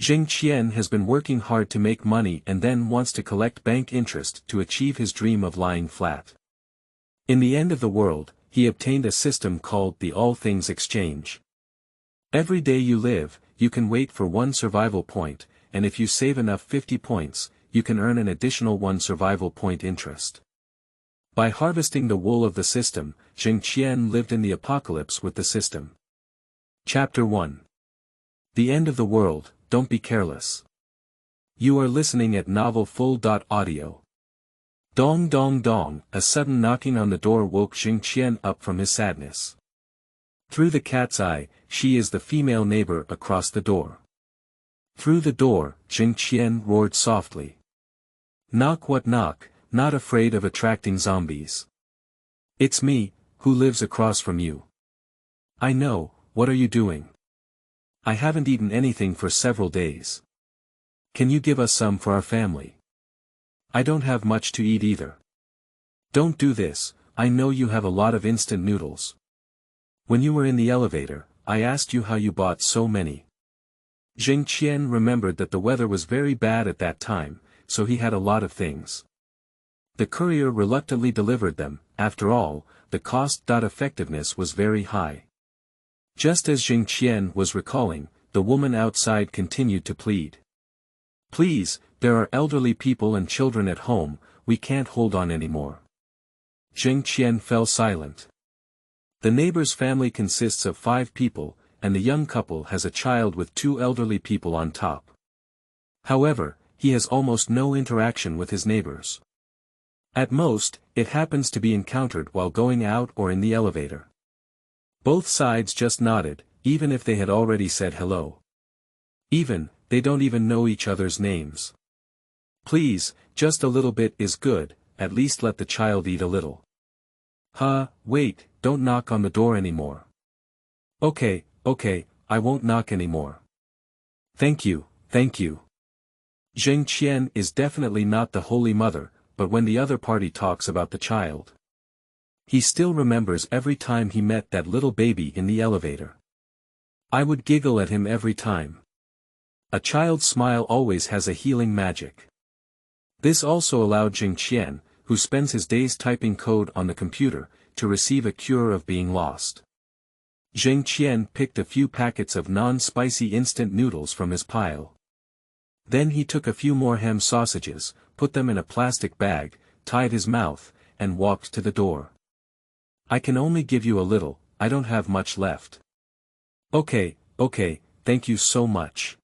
Zheng Qian has been working hard to make money and then wants to collect bank interest to achieve his dream of lying flat. In the end of the world, he obtained a system called the All Things Exchange. Every day you live, you can wait for 1 survival point, and if you save enough 50 points, you can earn an additional 1 survival point interest. By harvesting the wool of the system, Zheng Qian lived in the apocalypse with the system. Chapter 1. The End of the World, Don't Be Careless. You are listening at Novel Full.audio. Dong dong dong, a sudden knocking on the door woke Zheng Qian up from his sadness. Through the cat's eye, she is the female neighbor across the door. Through the door, Zheng Qian roared softly. Knock what knock, not afraid of attracting zombies. It's me, who lives across from you. I know, what are you doing? I haven't eaten anything for several days. Can you give us some for our family? I don't have much to eat either. Don't do this, I know you have a lot of instant noodles. When you were in the elevator, I asked you how you bought so many. Zheng Qian remembered that the weather was very bad at that time, so he had a lot of things. The courier reluctantly delivered them, after all, the cost-effectiveness was very high. Just as Zheng Qian was recalling, the woman outside continued to plead. Please, there are elderly people and children at home, we can't hold on anymore. Zheng Qian fell silent. The neighbor's family consists of 5 people, and the young couple has a child with 2 elderly people on top. However, he has almost no interaction with his neighbors. At most, it happens to be encountered while going out or in the elevator. Both sides just nodded, even if they had already said hello. They don't even know each other's names. Please, just a little bit is good, at least let the child eat a little. Wait, don't knock on the door anymore. Okay, I won't knock anymore. Thank you. Zheng Qian is definitely not the Holy Mother, but when the other party talks about the child, he still remembers every time he met that little baby in the elevator. I would giggle at him every time. A child's smile always has a healing magic. This also allowed Zheng Qian, who spends his days typing code on the computer, to receive a cure of being lost. Zheng Qian picked a few packets of non-spicy instant noodles from his pile. Then he took a few more ham sausages, put them in a plastic bag, tied his mouth, and walked to the door. I can only give you a little, I don't have much left. Okay, thank you so much.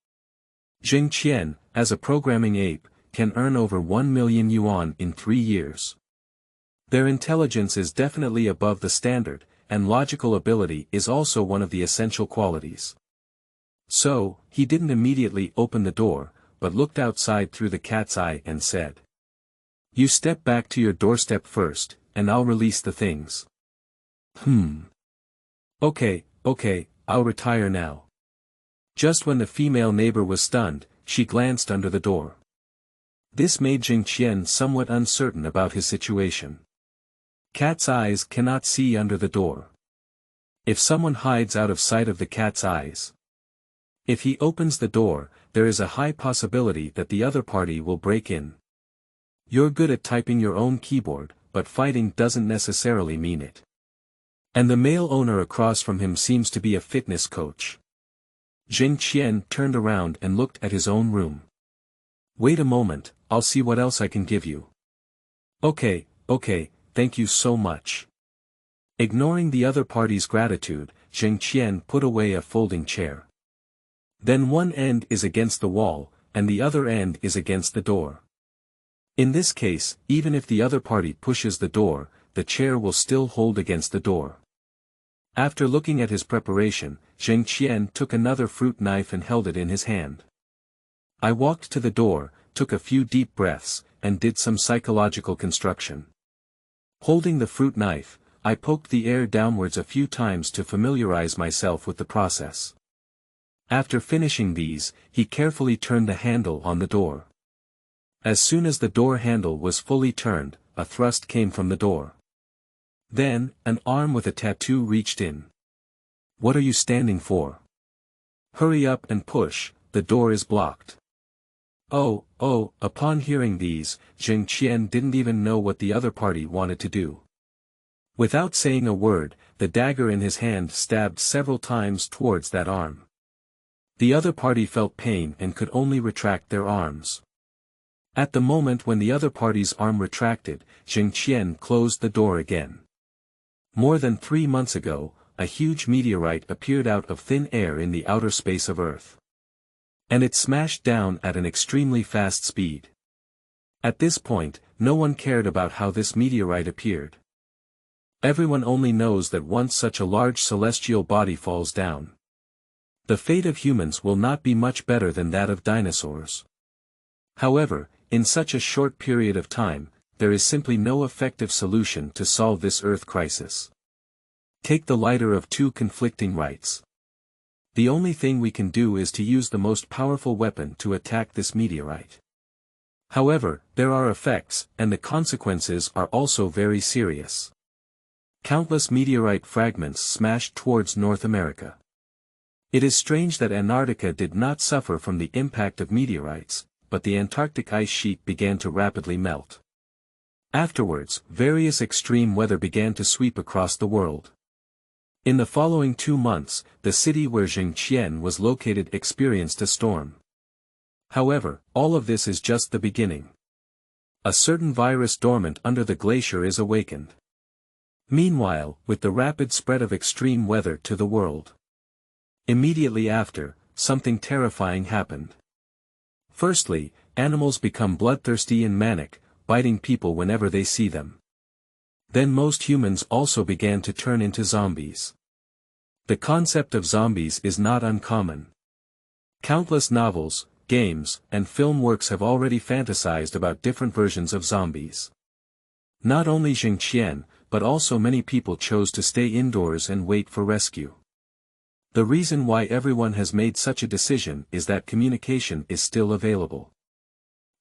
Zheng Qian, as a programming ape, can earn over 1 million yuan in 3 years. Their intelligence is definitely above the standard, and logical ability is also one of the essential qualities. So, he didn't immediately open the door, but looked outside through the cat's eye and said, You step back to your doorstep first, and I'll release the things. Okay, I'll retire now. Just when the female neighbor was stunned, she glanced under the door. This made Zheng Qian somewhat uncertain about his situation. Cat's eyes cannot see under the door. If someone hides out of sight of the cat's eyes, if he opens the door, there is a high possibility that the other party will break in. You're good at typing your own keyboard, but fighting doesn't necessarily mean it. And the male owner across from him seems to be a fitness coach. Zheng Qian turned around and looked at his own room. Wait a moment, I'll see what else I can give you. Okay, thank you so much. Ignoring the other party's gratitude, Zheng Qian put away a folding chair. Then one end is against the wall, and the other end is against the door. In this case, even if the other party pushes the door, the chair will still hold against the door. After looking at his preparation, Zheng Qian took another fruit knife and held it in his hand. I walked to the door, took a few deep breaths, and did some psychological construction. Holding the fruit knife, I poked the air downwards a few times to familiarize myself with the process. After finishing these, he carefully turned the handle on the door. As soon as the door handle was fully turned, a thrust came from the door. Then, an arm with a tattoo reached in. What are you standing for? Hurry up and push, the door is blocked. Oh, upon hearing these, Zheng Qian didn't even know what the other party wanted to do. Without saying a word, the dagger in his hand stabbed several times towards that arm. The other party felt pain and could only retract their arms. At the moment when the other party's arm retracted, Zheng Qian closed the door again. More than 3 months ago, a huge meteorite appeared out of thin air in the outer space of Earth. And it smashed down at an extremely fast speed. At this point, no one cared about how this meteorite appeared. Everyone only knows that once such a large celestial body falls down, the fate of humans will not be much better than that of dinosaurs. However, in such a short period of time, there is simply no effective solution to solve this Earth crisis. Take the lighter of two conflicting rights. The only thing we can do is to use the most powerful weapon to attack this meteorite. However, there are effects, and the consequences are also very serious. Countless meteorite fragments smashed towards North America. It is strange that Antarctica did not suffer from the impact of meteorites, but the Antarctic ice sheet began to rapidly melt. Afterwards, various extreme weather began to sweep across the world. In the following 2 months, the city where Zheng Qian was located experienced a storm. However, all of this is just the beginning. A certain virus dormant under the glacier is awakened. Meanwhile, with the rapid spread of extreme weather to the world, immediately after, something terrifying happened. Firstly, animals become bloodthirsty and manic, biting people whenever they see them. Then most humans also began to turn into zombies. The concept of zombies is not uncommon. Countless novels, games, and film works have already fantasized about different versions of zombies. Not only Zheng Qian, but also many people chose to stay indoors and wait for rescue. The reason why everyone has made such a decision is that communication is still available.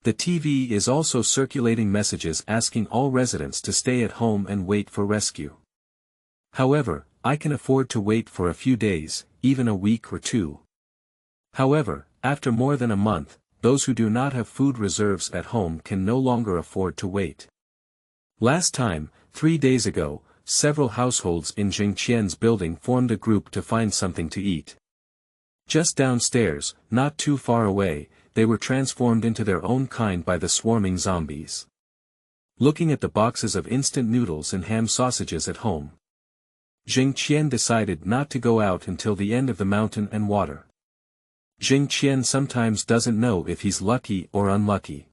The TV is also circulating messages asking all residents to stay at home and wait for rescue. However, I can afford to wait for a few days, even a week or 2. However, after more than a month, those who do not have food reserves at home can no longer afford to wait. Last time, 3 days ago, several households in Zheng Qian's building formed a group to find something to eat. Just downstairs, not too far away, they were transformed into their own kind by the swarming zombies. Looking at the boxes of instant noodles and ham sausages at home, Zheng Qian decided not to go out until the end of the mountain and water. Zheng Qian sometimes doesn't know if he's lucky or unlucky.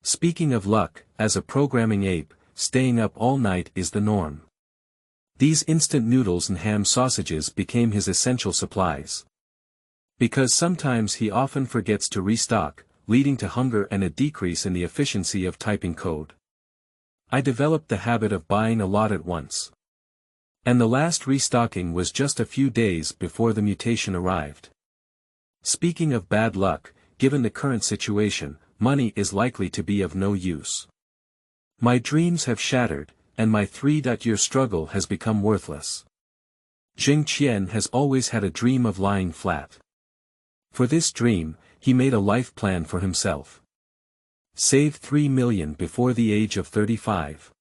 Speaking of luck, as a programming ape, staying up all night is the norm. These instant noodles and ham sausages became his essential supplies. Because sometimes he often forgets to restock, leading to hunger and a decrease in the efficiency of typing code. I developed the habit of buying a lot at once. And the last restocking was just a few days before the mutation arrived. Speaking of bad luck, given the current situation, money is likely to be of no use. My dreams have shattered, and my 3-year struggle has become worthless. Zheng Qian has always had a dream of lying flat. For this dream, he made a life plan for himself. Save 3 million before the age of 35.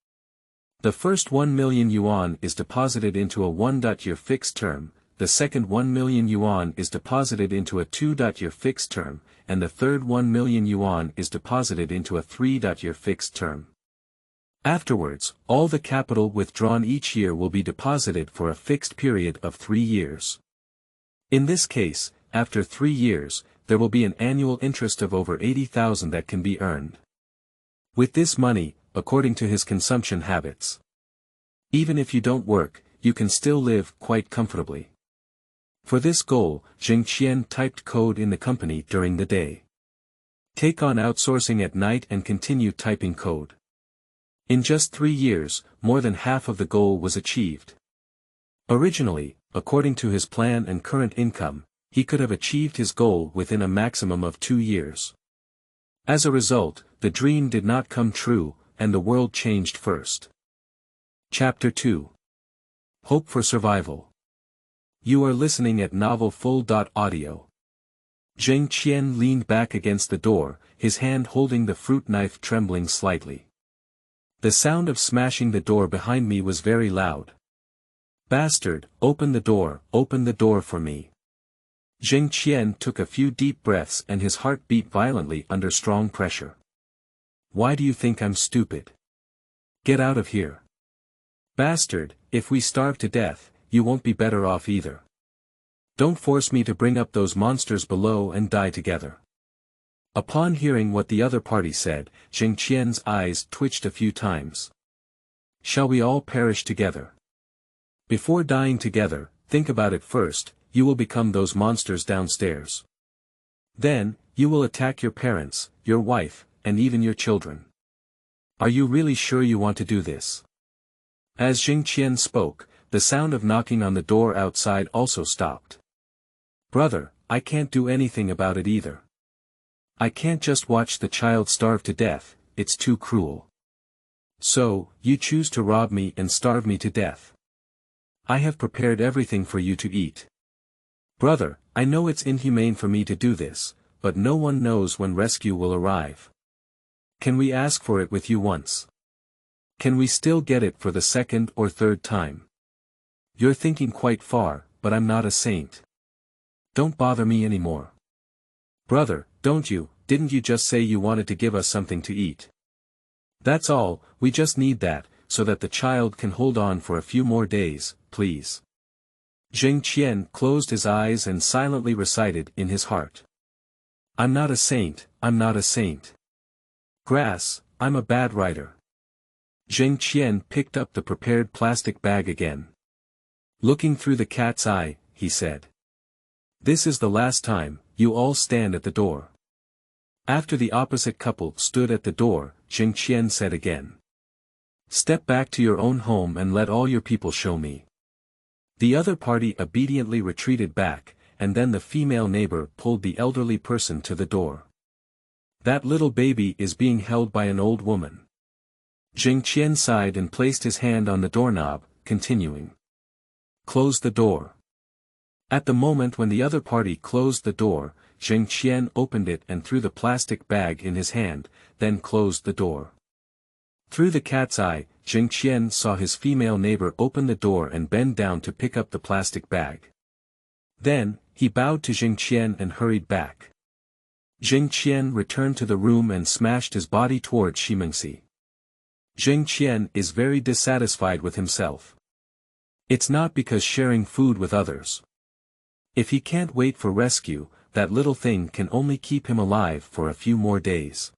The first 1 million yuan is deposited into a 1-year fixed term, the second 1 million yuan is deposited into a 2-year fixed term, and the third 1 million yuan is deposited into a 3-year fixed term. Afterwards, all the capital withdrawn each year will be deposited for a fixed period of 3 years. In this case, after 3 years, there will be an annual interest of over 80,000 that can be earned. With this money, according to his consumption habits, even if you don't work, you can still live quite comfortably. For this goal, Zheng Qian typed code in the company during the day. Take on outsourcing at night and continue typing code. In just 3 years, more than half of the goal was achieved. Originally, according to his plan and current income, he could have achieved his goal within a maximum of 2 years. As a result, the dream did not come true, and the world changed first. Chapter 2. Hope for Survival. You are listening at novelfull.audio. Zheng Qian leaned back against the door, his hand holding the fruit knife trembling slightly. The sound of smashing the door behind me was very loud. "Bastard, open the door for me." Zheng Qian took a few deep breaths and his heart beat violently under strong pressure. "Why do you think I'm stupid? Get out of here. Bastard, if we starve to death, you won't be better off either. Don't force me to bring up those monsters below and die together." Upon hearing what the other party said, Zheng Qian's eyes twitched a few times. "Shall we all perish together? Before dying together, think about it first, you will become those monsters downstairs. Then, you will attack your parents, your wife, and even your children. Are you really sure you want to do this?" As Zheng Qian spoke, the sound of knocking on the door outside also stopped. "Brother, I can't do anything about it either. I can't just watch the child starve to death, it's too cruel. So, you choose to rob me and starve me to death. I have prepared everything for you to eat. Brother, I know it's inhumane for me to do this, but no one knows when rescue will arrive. Can we ask for it with you once? Can we still get it for the second or third time? You're thinking quite far, but I'm not a saint. Don't bother me anymore. Brother, didn't you just say you wanted to give us something to eat? That's all, we just need that, so that the child can hold on for a few more days, please." Zheng Qian closed his eyes and silently recited in his heart. "I'm not a saint, I'm not a saint. Grass, I'm a bad writer." Zheng Qian picked up the prepared plastic bag again. Looking through the cat's eye, he said. "This is the last time, you all stand at the door." After the opposite couple stood at the door, Zheng Qian said again. "Step back to your own home and let all your people show me." The other party obediently retreated back, and then the female neighbor pulled the elderly person to the door. "That little baby is being held by an old woman." Zheng Qian sighed and placed his hand on the doorknob, continuing. "Close the door." At the moment when the other party closed the door, Zheng Qian opened it and threw the plastic bag in his hand, then closed the door. Through the cat's eye, Zheng Qian saw his female neighbor open the door and bend down to pick up the plastic bag. Then, he bowed to Zheng Qian and hurried back. Zheng Qian returned to the room and smashed his body towards Shimengxi. Zheng Qian is very dissatisfied with himself. It's not because sharing food with others. If he can't wait for rescue, that little thing can only keep him alive for a few more days.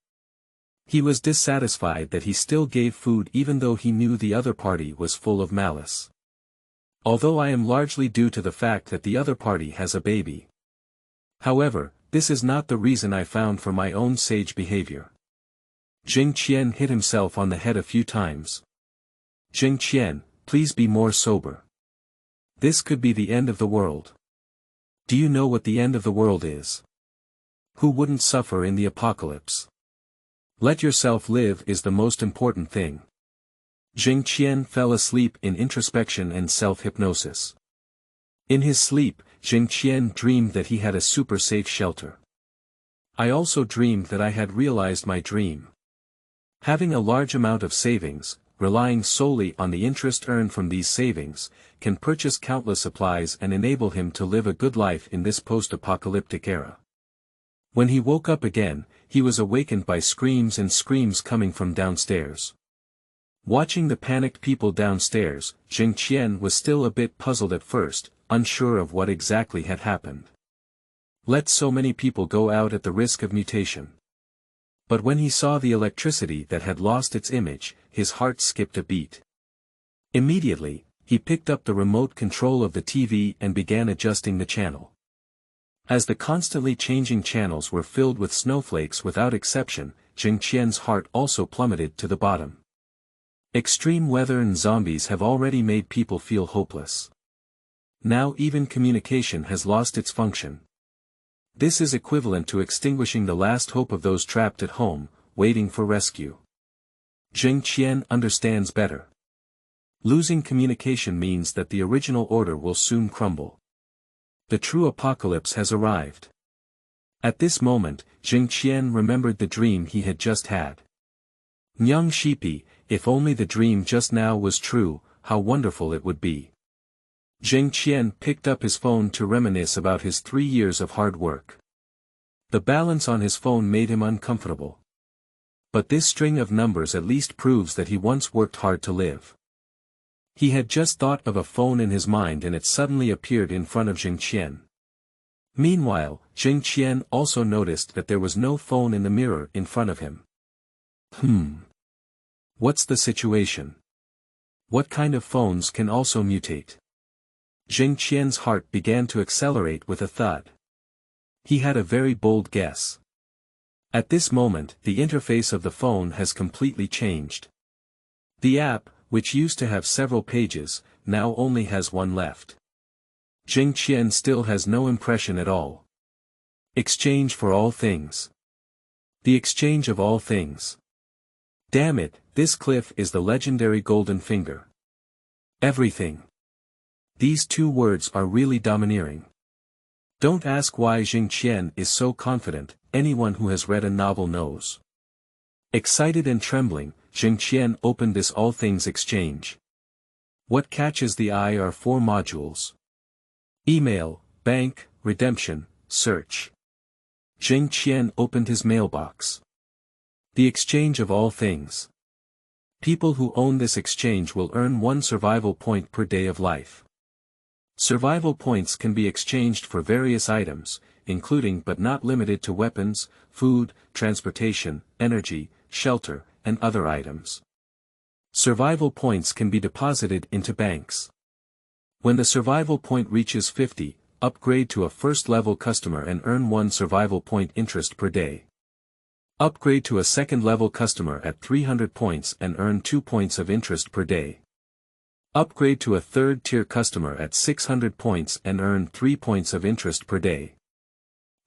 He was dissatisfied that he still gave food even though he knew the other party was full of malice. Although I am largely due to the fact that the other party has a baby. However, this is not the reason I found for my own sage behavior. Zheng Qian hit himself on the head a few times. Zheng Qian, please be more sober. This could be the end of the world. Do you know what the end of the world is? Who wouldn't suffer in the apocalypse? Let yourself live is the most important thing. Zheng Qian fell asleep in introspection and self-hypnosis. In his sleep, Zheng Qian dreamed that he had a super safe shelter. I also dreamed that I had realized my dream. Having a large amount of savings, relying solely on the interest earned from these savings, can purchase countless supplies and enable him to live a good life in this post-apocalyptic era. When he woke up again, he was awakened by screams and screams coming from downstairs. Watching the panicked people downstairs, Zheng Qian was still a bit puzzled at first, unsure of what exactly had happened. Let so many people go out at the risk of mutation. But when he saw the electricity that had lost its image, his heart skipped a beat. Immediately, he picked up the remote control of the TV and began adjusting the channel. As the constantly changing channels were filled with snowflakes without exception, Zheng Qian's heart also plummeted to the bottom. Extreme weather and zombies have already made people feel hopeless. Now even communication has lost its function. This is equivalent to extinguishing the last hope of those trapped at home, waiting for rescue. Zheng Qian understands better. Losing communication means that the original order will soon crumble. The true apocalypse has arrived. At this moment, Zheng Qian remembered the dream he had just had. Young sheepy, if only the dream just now was true, how wonderful it would be. Zheng Qian picked up his phone to reminisce about his 3 years of hard work. The balance on his phone made him uncomfortable. But this string of numbers at least proves that he once worked hard to live. He had just thought of a phone in his mind and it suddenly appeared in front of Zheng Qian. Meanwhile, Zheng Qian also noticed that there was no phone in the mirror in front of him. What's the situation? What kind of phones can also mutate? Zheng Qian's heart began to accelerate with a thud. He had a very bold guess. At this moment, the interface of the phone has completely changed. The app, which used to have several pages, now only has one left. Zheng Qian still has no impression at all. Exchange for all things. The exchange of all things. Damn it, this cliff is the legendary golden finger. Everything. These 2 words are really domineering. Don't ask why Zheng Qian is so confident, anyone who has read a novel knows. Excited and trembling, Zheng Qian opened this All Things Exchange. What catches the eye are 4 modules. Email, bank, redemption, search. Zheng Qian opened his mailbox. The exchange of all things. People who own this exchange will earn 1 survival point per day of life. Survival points can be exchanged for various items, including but not limited to weapons, food, transportation, energy, shelter, and other items. Survival points can be deposited into banks. When the survival point reaches 50, upgrade to a first-level customer and earn 1 survival point interest per day. Upgrade to a second-level customer at 300 points and earn 2 points of interest per day. Upgrade to a third-tier customer at 600 points and earn 3 points of interest per day.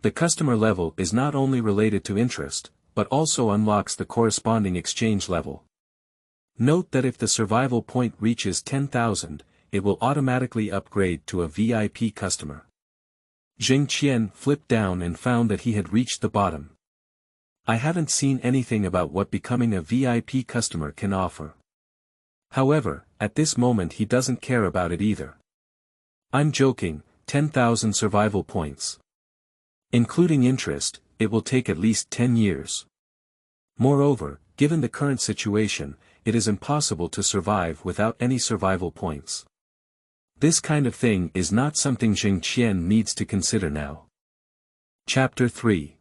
The customer level is not only related to interest, but also unlocks the corresponding exchange level. Note that if the survival point reaches 10,000, it will automatically upgrade to a VIP customer. Zheng Qian flipped down and found that he had reached the bottom. I haven't seen anything about what becoming a VIP customer can offer. However, at this moment he doesn't care about it either. I'm joking, 10,000 survival points. Including interest, it will take at least 10 years. Moreover, given the current situation, it is impossible to survive without any survival points. This kind of thing is not something Zheng Qian needs to consider now. Chapter 3.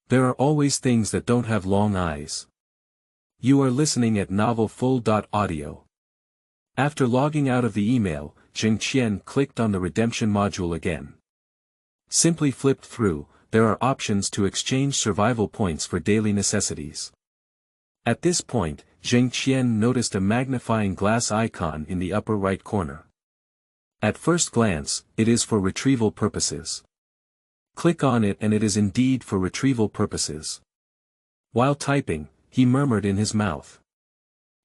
There are always things that don't have long eyes. You are listening at novelfull.audio. After logging out of the email, Zheng Qian clicked on the redemption module again. Simply flipped through, there are options to exchange survival points for daily necessities. At this point, Zheng Qian noticed a magnifying glass icon in the upper right corner. At first glance, it is for retrieval purposes. Click on it and it is indeed for retrieval purposes. While typing, he murmured in his mouth.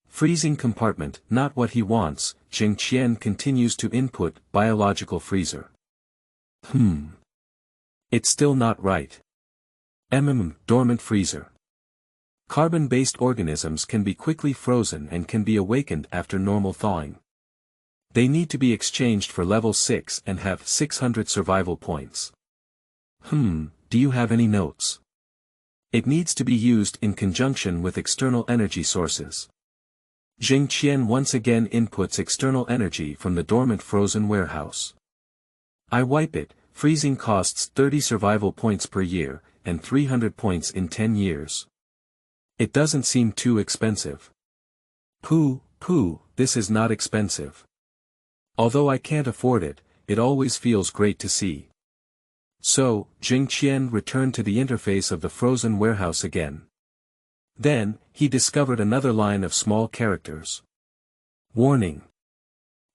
Freezing compartment, not what he wants. Zheng Qian continues to input biological freezer. It's still not right. Dormant freezer. Carbon-based organisms can be quickly frozen and can be awakened after normal thawing. They need to be exchanged for level 6 and have 600 survival points. Do you have any notes? It needs to be used in conjunction with external energy sources. Zheng Qian once again inputs external energy from the dormant frozen warehouse. I wipe it, freezing costs 30 survival points per year, and 300 points in 10 years. It doesn't seem too expensive. Pooh, this is not expensive. Although I can't afford it, it always feels great to see. So, Zheng Qian returned to the interface of the frozen warehouse again. Then, he discovered another line of small characters. Warning.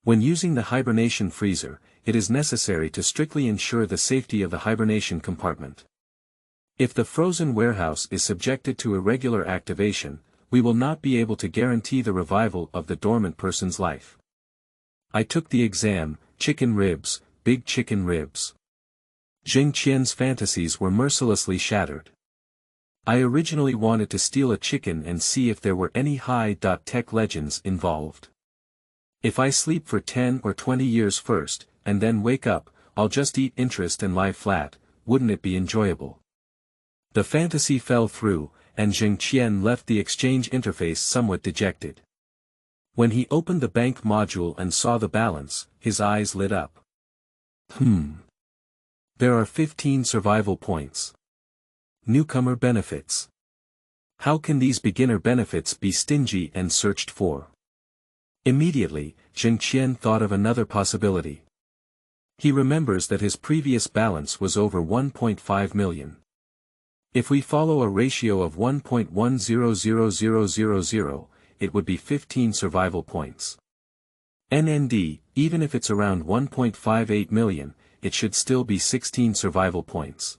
When using the hibernation freezer, it is necessary to strictly ensure the safety of the hibernation compartment. If the frozen warehouse is subjected to irregular activation, we will not be able to guarantee the revival of the dormant person's life. I took the exam, chicken ribs, big chicken ribs. Zheng Qian's fantasies were mercilessly shattered. I originally wanted to steal a chicken and see if there were any high-tech legends involved. If I sleep for 10 or 20 years first, and then wake up, I'll just eat interest and lie flat, wouldn't it be enjoyable? The fantasy fell through, and Zheng Qian left the exchange interface somewhat dejected. When he opened the bank module and saw the balance, his eyes lit up. There are 15 survival points. Newcomer benefits. How can these beginner benefits be stingy and searched for? Immediately, Zheng Qian thought of another possibility. He remembers that his previous balance was over 1.5 million. If we follow a ratio of 1.100000, it would be 15 survival points. NND, even if it's around 1.58 million, it should still be 16 survival points.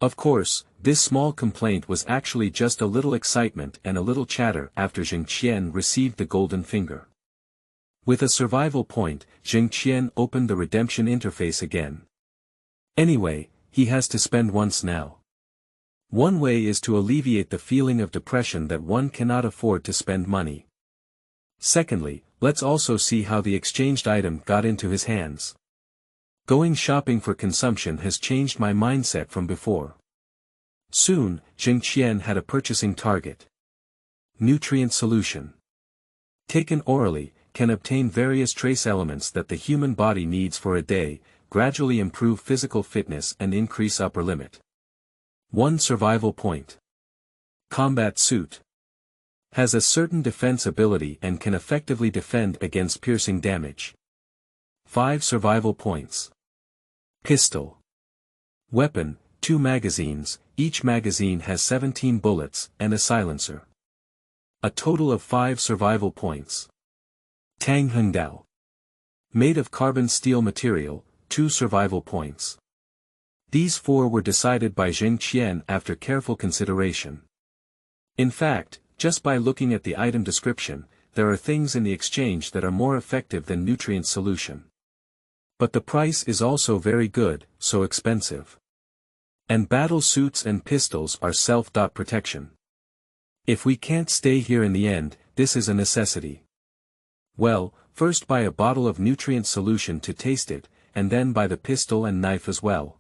Of course, this small complaint was actually just a little excitement and a little chatter after Zheng Qian received the golden finger. With a survival point, Zheng Qian opened the redemption interface again. Anyway, he has to spend once now. One way is to alleviate the feeling of depression that one cannot afford to spend money. Secondly, let's also see how the exchanged item got into his hands. Going shopping for consumption has changed my mindset from before. Soon, Zheng Qian had a purchasing target. Nutrient solution. Taken orally, can obtain various trace elements that the human body needs for a day, gradually improve physical fitness and increase upper limit. 1 survival point. Combat suit. Has a certain defense ability and can effectively defend against piercing damage. 5 survival points. Pistol. Weapon, 2 magazines, each magazine has 17 bullets and a silencer. A total of 5 survival points. Tang Hengdao. Made of carbon steel material, 2 survival points. These 4 were decided by Zheng Qian after careful consideration. In fact, just by looking at the item description, there are things in the exchange that are more effective than nutrient solution. But the price is also very good, so expensive. And battle suits and pistols are self-protection. If we can't stay here in the end, this is a necessity. Well, first buy a bottle of nutrient solution to taste it, and then buy the pistol and knife as well.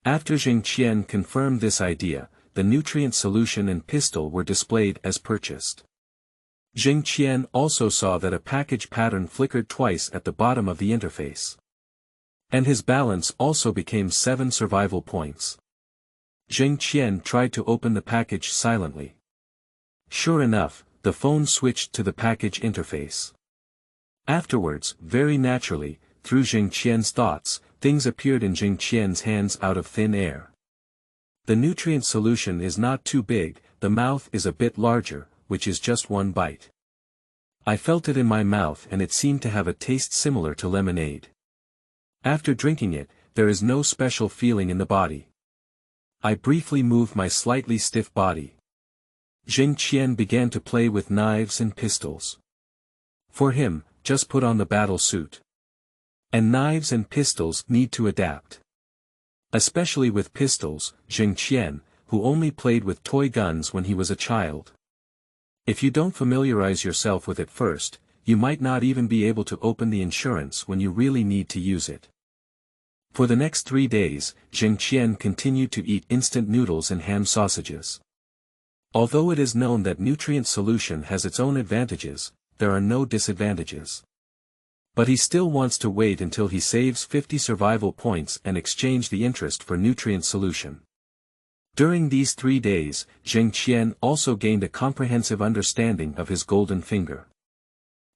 After Zheng Qian confirmed this idea, the nutrient solution and pistol were displayed as purchased. Zheng Qian also saw that a package pattern flickered twice at the bottom of the interface. And his balance also became 7 survival points. Zheng Qian tried to open the package silently. Sure enough, the phone switched to the package interface. Afterwards, very naturally, through Zheng Qian's thoughts, things appeared in Zheng Qian's hands out of thin air. The nutrient solution is not too big, the mouth is a bit larger, which is just 1 bite. I felt it in my mouth and it seemed to have a taste similar to lemonade. After drinking it, there is no special feeling in the body. I briefly moved my slightly stiff body. Zheng Qian began to play with knives and pistols. For him, just put on the battle suit. And knives and pistols need to adapt. Especially with pistols, Zheng Qian, who only played with toy guns when he was a child. If you don't familiarize yourself with it first, you might not even be able to open the insurance when you really need to use it. For the next 3 days, Zheng Qian continued to eat instant noodles and ham sausages. Although it is known that nutrient solution has its own advantages, there are no disadvantages. But he still wants to wait until he saves 50 survival points and exchange the interest for nutrient solution. During these 3 days, Zheng Qian also gained a comprehensive understanding of his golden finger.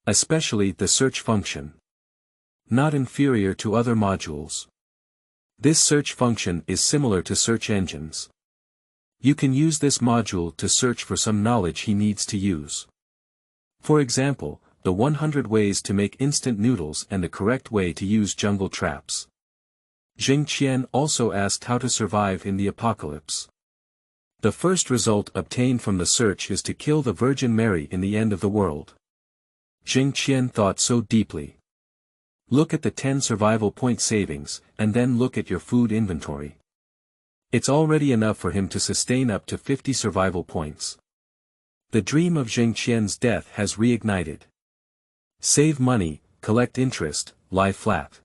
Especially the search function. Not inferior to other modules. This search function is similar to search engines. You can use this module to search for some knowledge he needs to use. For example, the 100 ways to make instant noodles and the correct way to use jungle traps. Zheng Qian also asked how to survive in the apocalypse. The first result obtained from the search is to kill the Virgin Mary in the end of the world. Zheng Qian thought so deeply. Look at the 10 survival point savings, and then look at your food inventory. It's already enough for him to sustain up to 50 survival points. The dream of Zheng Qian's death has reignited. Save money, collect interest, lie flat.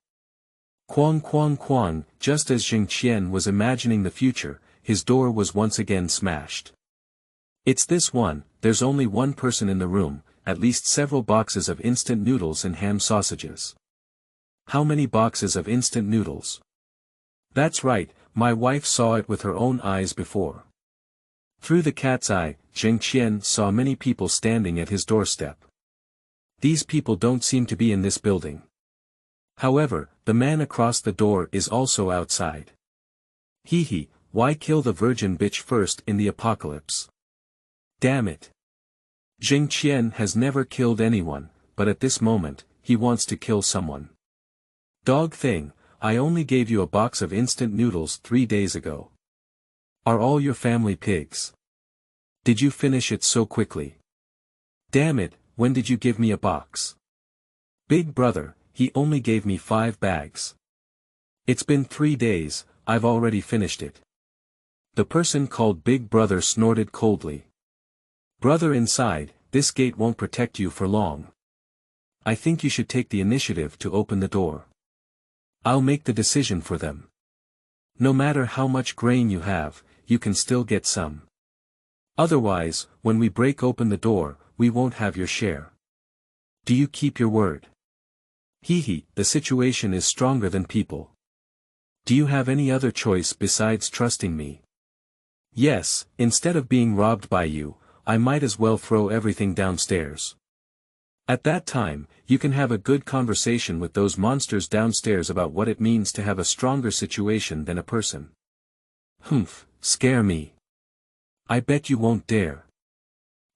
Quang quang quang, just as Zheng Qian was imagining the future, his door was once again smashed. It's this one, there's only one person in the room, at least several boxes of instant noodles and ham sausages. How many boxes of instant noodles? That's right, my wife saw it with her own eyes before. Through the cat's eye, Zheng Qian saw many people standing at his doorstep. These people don't seem to be in this building. However, the man across the door is also outside. Hee, why kill the virgin bitch first in the apocalypse? Damn it. Zheng Qian has never killed anyone, but at this moment, he wants to kill someone. Dog thing, I only gave you a box of instant noodles 3 days ago. Are all your family pigs? Did you finish it so quickly? Damn it, when did you give me a box? Big brother, he only gave me 5 bags. It's been 3 days, I've already finished it. The person called Big Brother snorted coldly. Brother inside, this gate won't protect you for long. I think you should take the initiative to open the door. I'll make the decision for them. No matter how much grain you have, you can still get some. Otherwise, when we break open the door, we won't have your share. Do you keep your word? Hee, the situation is stronger than people. Do you have any other choice besides trusting me? Yes, instead of being robbed by you, I might as well throw everything downstairs. At that time, you can have a good conversation with those monsters downstairs about what it means to have a stronger situation than a person. Humph, scare me. I bet you won't dare.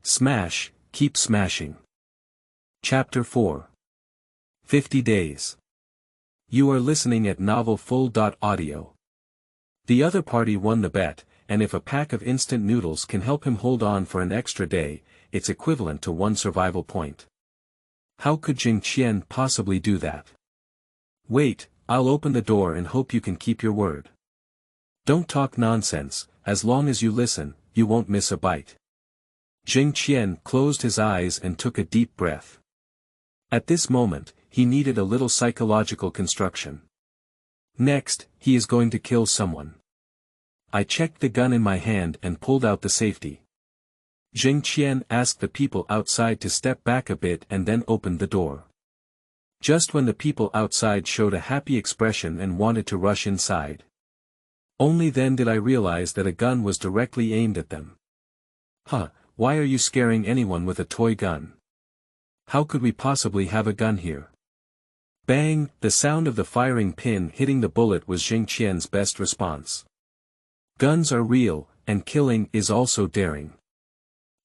Smash, keep smashing. Chapter 4. 50 Days. You are listening at novelfull.audio. The other party won the bet, and if a pack of instant noodles can help him hold on for an extra day, it's equivalent to 1 survival point. How could Zheng Qian possibly do that? Wait, I'll open the door and hope you can keep your word. Don't talk nonsense, as long as you listen, you won't miss a bite. Zheng Qian closed his eyes and took a deep breath. At this moment, he needed a little psychological construction. Next, he is going to kill someone. I checked the gun in my hand and pulled out the safety. Zheng Qian asked the people outside to step back a bit and then opened the door. Just when the people outside showed a happy expression and wanted to rush inside. Only then did I realize that a gun was directly aimed at them. Huh, why are you scaring anyone with a toy gun? How could we possibly have a gun here? Bang, the sound of the firing pin hitting the bullet was Zheng Qian's best response. Guns are real, and killing is also daring.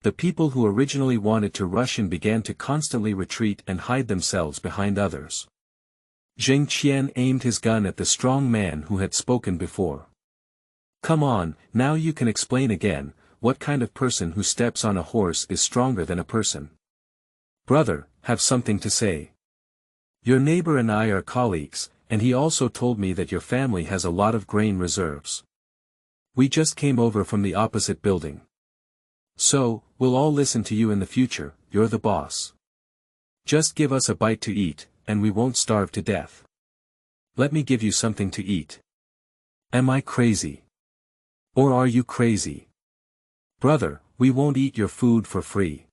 The people who originally wanted to rush in began to constantly retreat and hide themselves behind others. Zheng Qian aimed his gun at the strong man who had spoken before. Come on, now you can explain again, what kind of person who steps on a horse is stronger than a person? Brother, have something to say. Your neighbor and I are colleagues, and he also told me that your family has a lot of grain reserves. We just came over from the opposite building. So, we'll all listen to you in the future, you're the boss. Just give us a bite to eat, and we won't starve to death. Let me give you something to eat. Am I crazy? Or are you crazy? Brother, we won't eat your food for free.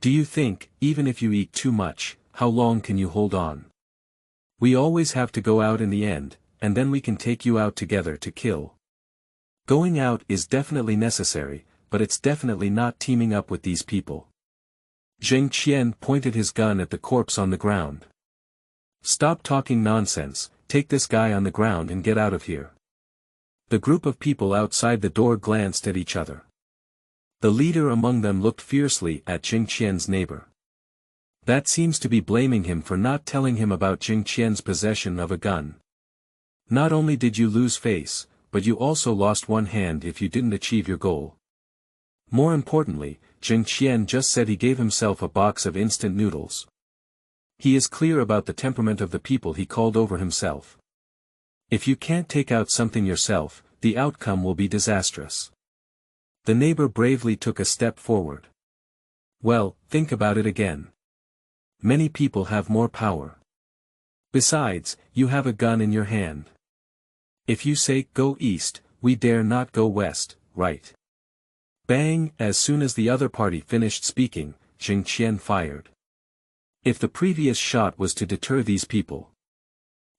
Do you think, even if you eat too much, how long can you hold on? We always have to go out in the end, and then we can take you out together to kill. Going out is definitely necessary, but it's definitely not teaming up with these people. Zheng Qian pointed his gun at the corpse on the ground. Stop talking nonsense, take this guy on the ground and get out of here. The group of people outside the door glanced at each other. The leader among them looked fiercely at Zheng Qian's neighbor. That seems to be blaming him for not telling him about Zheng Qian's possession of a gun. Not only did you lose face, but you also lost one hand if you didn't achieve your goal. More importantly, Zheng Qian just said he gave himself a box of instant noodles. He is clear about the temperament of the people he called over himself. If you can't take out something yourself, the outcome will be disastrous. The neighbor bravely took a step forward. Well, think about it again. Many people have more power. Besides, you have a gun in your hand. If you say, go east, we dare not go west, right? Bang! As soon as the other party finished speaking, Zheng Qian fired. If the previous shot was to deter these people.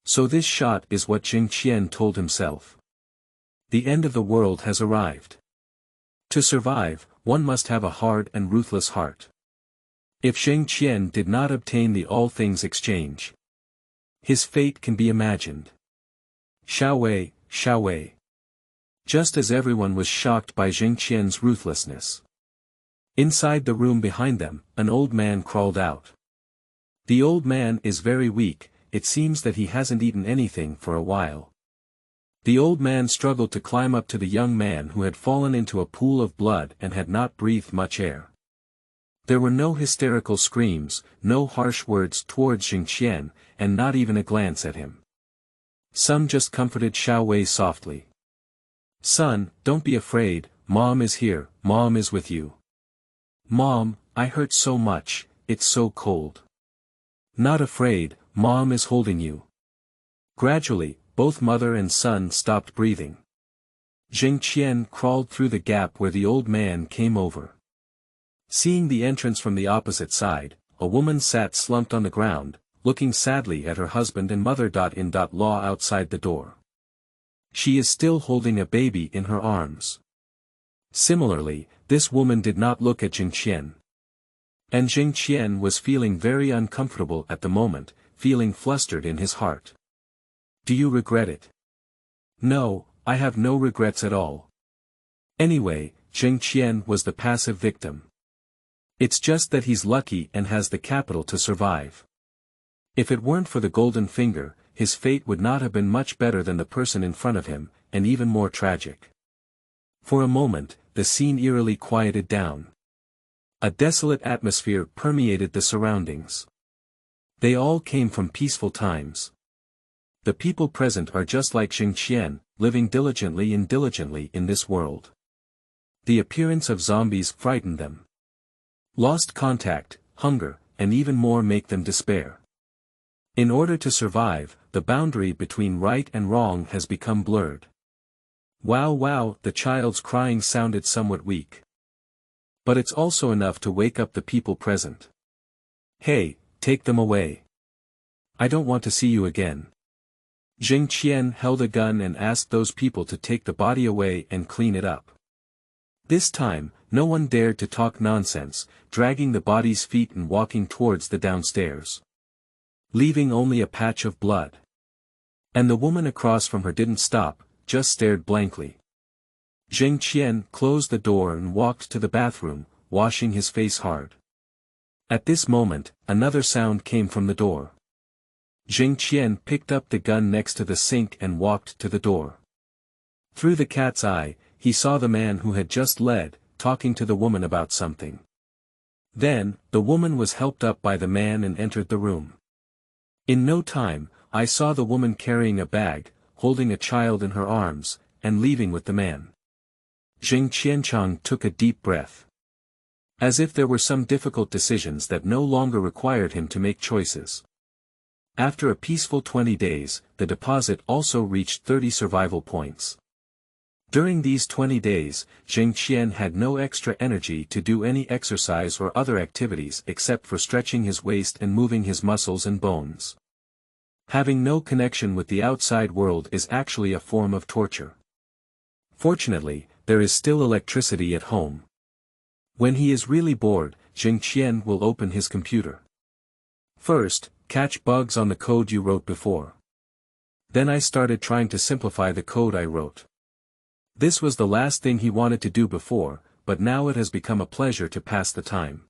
So this shot is what Zheng Qian told himself. The end of the world has arrived. To survive, one must have a hard and ruthless heart. If Zheng Qian did not obtain the All Things Exchange, his fate can be imagined. Xiao Wei. Just as everyone was shocked by Zheng Qian's ruthlessness. Inside the room behind them, an old man crawled out. The old man is very weak, it seems that he hasn't eaten anything for a while. The old man struggled to climb up to the young man who had fallen into a pool of blood and had not breathed much air. There were no hysterical screams, no harsh words towards Zheng Qian, and not even a glance at him. Some just comforted Xiao Wei softly. Son, don't be afraid, Mom is here, Mom is with you. Mom, I hurt so much, it's so cold. Not afraid, Mom is holding you. Gradually, both mother and son stopped breathing. Zheng Qian crawled through the gap where the old man came over. Seeing the entrance from the opposite side, a woman sat slumped on the ground, looking sadly at her husband and mother-in-law outside the door. She is still holding a baby in her arms. Similarly, this woman did not look at Zheng Qian. And Zheng Qian was feeling very uncomfortable at the moment, feeling flustered in his heart. Do you regret it? No, I have no regrets at all. Anyway, Zheng Qian was the passive victim. It's just that he's lucky and has the capital to survive. If it weren't for the golden finger, his fate would not have been much better than the person in front of him, and even more tragic. For a moment, the scene eerily quieted down. A desolate atmosphere permeated the surroundings. They all came from peaceful times. The people present are just like Zheng Qian, living diligently in this world. The appearance of zombies frightened them. Lost contact, hunger, and even more make them despair. In order to survive, the boundary between right and wrong has become blurred. Wow, the child's crying sounded somewhat weak. But it's also enough to wake up the people present. Hey, take them away. I don't want to see you again. Zheng Qian held a gun and asked those people to take the body away and clean it up. This time, no one dared to talk nonsense, dragging the body's feet and walking towards the downstairs. Leaving only a patch of blood. And the woman across from her didn't stop, just stared blankly. Zheng Qian closed the door and walked to the bathroom, washing his face hard. At this moment, another sound came from the door. Zheng Qian picked up the gun next to the sink and walked to the door. Through the cat's eye, he saw the man who had just led, talking to the woman about something. Then, the woman was helped up by the man and entered the room. In no time, I saw the woman carrying a bag, holding a child in her arms, and leaving with the man. Zheng Qianchang took a deep breath. As if there were some difficult decisions that no longer required him to make choices. After a peaceful 20 days, the deposit also reached 30 survival points. During these 20 days, Zheng Qian had no extra energy to do any exercise or other activities except for stretching his waist and moving his muscles and bones. Having no connection with the outside world is actually a form of torture. Fortunately, there is still electricity at home. When he is really bored, Zheng Qian will open his computer. First, catch bugs on the code you wrote before. Then I started trying to simplify the code I wrote. This was the last thing he wanted to do before, but now it has become a pleasure to pass the time.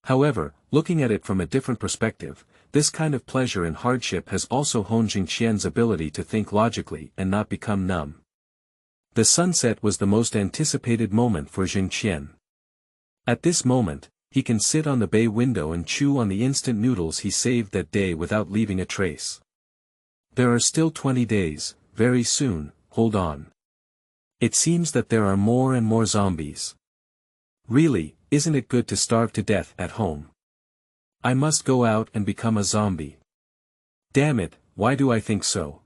However, looking at it from a different perspective, this kind of pleasure and hardship has also honed Zheng Qian's ability to think logically and not become numb. The sunset was the most anticipated moment for Zheng Qian. At this moment, he can sit on the bay window and chew on the instant noodles he saved that day without leaving a trace. There are still 20 days, very soon, hold on. It seems that there are more and more zombies. Really, isn't it good to starve to death at home? I must go out and become a zombie. Damn it, why do I think so?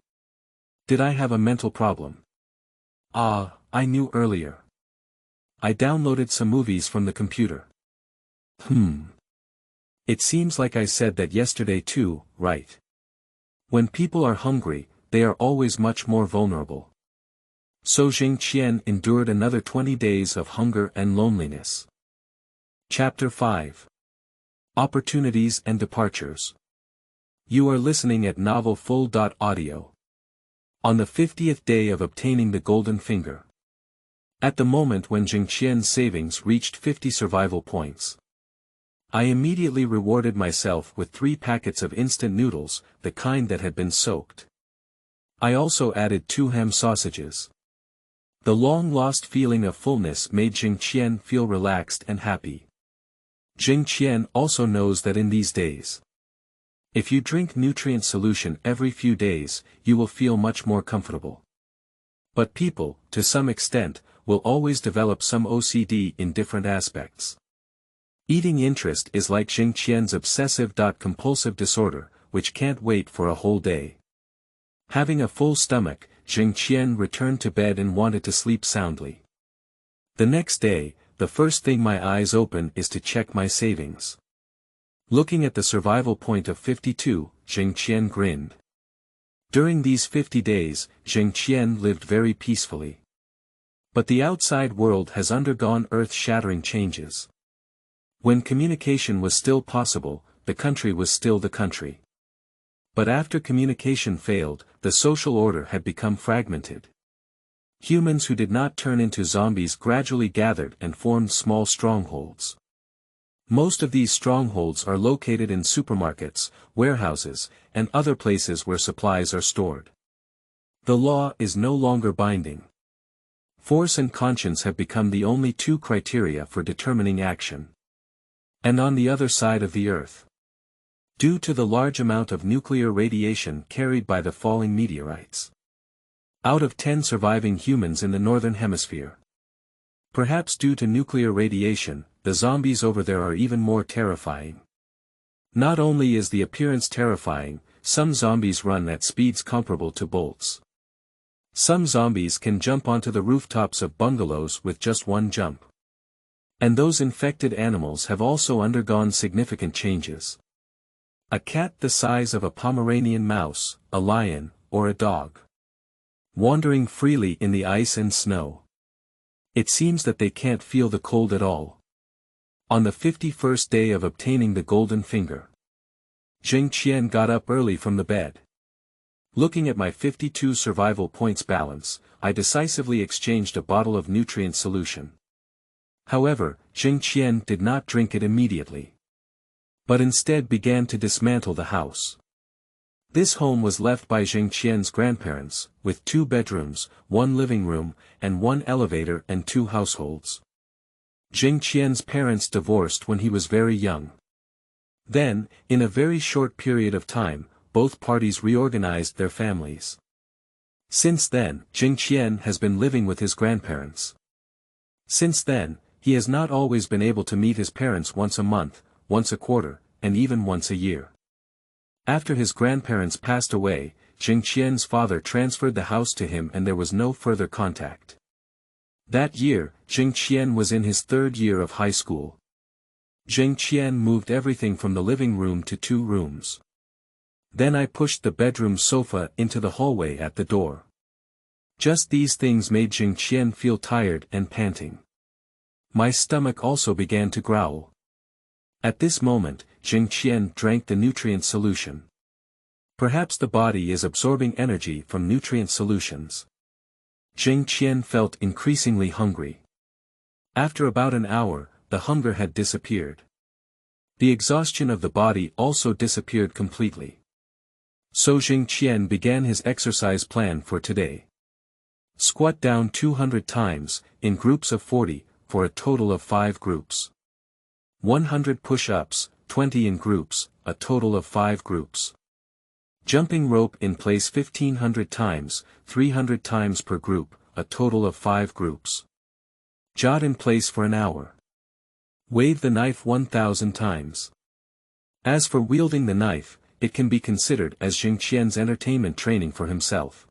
Did I have a mental problem? Ah, I knew earlier. I downloaded some movies from the computer. It seems like I said that yesterday too, right? When people are hungry, they are always much more vulnerable. So Zheng Qian endured another 20 days of hunger and loneliness. Chapter 5. Opportunities and Departures. You are listening at novelfull.audio. On the 50th day of obtaining the golden finger. At the moment when Zheng Qian's savings reached 50 survival points, I immediately rewarded myself with 3 packets of instant noodles, the kind that had been soaked. I also added 2 ham sausages. The long-lost feeling of fullness made Zheng Qian feel relaxed and happy. Zheng Qian also knows that in these days, if you drink nutrient solution every few days, you will feel much more comfortable. But people, to some extent, will always develop some OCD in different aspects. Eating interest is like Zheng Qian's obsessive-compulsive disorder, which can't wait for a whole day. Having a full stomach, Zheng Qian returned to bed and wanted to sleep soundly. The next day, the first thing my eyes open is to check my savings. Looking at the survival point of 52, Zheng Qian grinned. During these 50 days, Zheng Qian lived very peacefully. But the outside world has undergone earth-shattering changes. When communication was still possible, the country was still the country. But after communication failed, the social order had become fragmented. Humans who did not turn into zombies gradually gathered and formed small strongholds. Most of these strongholds are located in supermarkets, warehouses, and other places where supplies are stored. The law is no longer binding. Force and conscience have become the only 2 criteria for determining action. And on the other side of the Earth, due to the large amount of nuclear radiation carried by the falling meteorites, out of 10 surviving humans in the northern hemisphere, perhaps due to nuclear radiation, the zombies over there are even more terrifying. Not only is the appearance terrifying, some zombies run at speeds comparable to bolts. Some zombies can jump onto the rooftops of bungalows with just one jump. And those infected animals have also undergone significant changes. A cat the size of a Pomeranian mouse, a lion, or a dog, wandering freely in the ice and snow. It seems that they can't feel the cold at all. On the 51st day of obtaining the golden finger, Zheng Qian got up early from the bed. Looking at my 52 survival points balance, I decisively exchanged a bottle of nutrient solution. However, Zheng Qian did not drink it immediately, but instead began to dismantle the house. This home was left by Zheng Qian's grandparents, with 2 bedrooms, 1 living room, and 1 elevator and 2 households. Zheng Qian's parents divorced when he was very young. Then, in a very short period of time, both parties reorganized their families. Since then, Zheng Qian has been living with his grandparents. Since then, he has not always been able to meet his parents once a month, once a quarter, and even once a year. After his grandparents passed away, Zheng Qian's father transferred the house to him and there was no further contact. That year, Zheng Qian was in his 3rd year of high school. Zheng Qian moved everything from the living room to 2 rooms. Then I pushed the bedroom sofa into the hallway at the door. Just these things made Zheng Qian feel tired and panting. My stomach also began to growl. At this moment, Zheng Qian drank the nutrient solution. Perhaps the body is absorbing energy from nutrient solutions. Zheng Qian felt increasingly hungry. After about an hour, the hunger had disappeared. The exhaustion of the body also disappeared completely. So Zheng Qian began his exercise plan for today. Squat down 200 times, in groups of 40, for a total of 5 groups. 100 push-ups, 20 in groups, a total of 5 groups. Jumping rope in place 1500 times, 300 times per group, a total of 5 groups. Jot in place for an hour. Wave the knife 1000 times. As for wielding the knife, it can be considered as Zheng Qian's entertainment training for himself.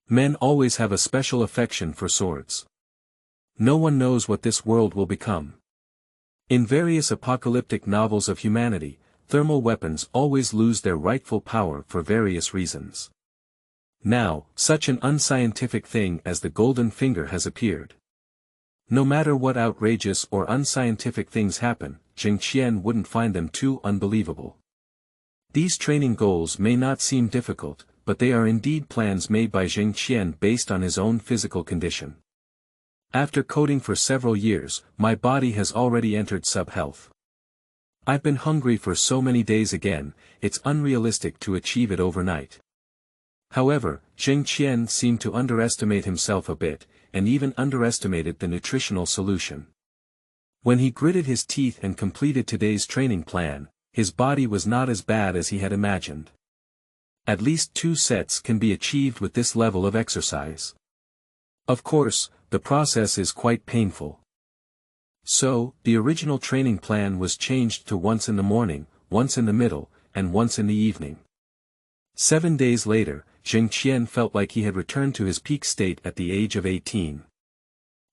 Men always have a special affection for swords. No one knows what this world will become. In various apocalyptic novels of humanity, thermal weapons always lose their rightful power for various reasons. Now, such an unscientific thing as the golden finger has appeared. No matter what outrageous or unscientific things happen, Zheng Qian wouldn't find them too unbelievable. These training goals may not seem difficult, but they are indeed plans made by Zheng Qian based on his own physical condition. After coding for several years, my body has already entered sub-health. I've been hungry for so many days again, it's unrealistic to achieve it overnight. However, Zheng Qian seemed to underestimate himself a bit, and even underestimated the nutritional solution. When he gritted his teeth and completed today's training plan, his body was not as bad as he had imagined. At least 2 sets can be achieved with this level of exercise. Of course, the process is quite painful. So, the original training plan was changed to once in the morning, once in the middle, and once in the evening. 7 days later, Zheng Qian felt like he had returned to his peak state at the age of 18.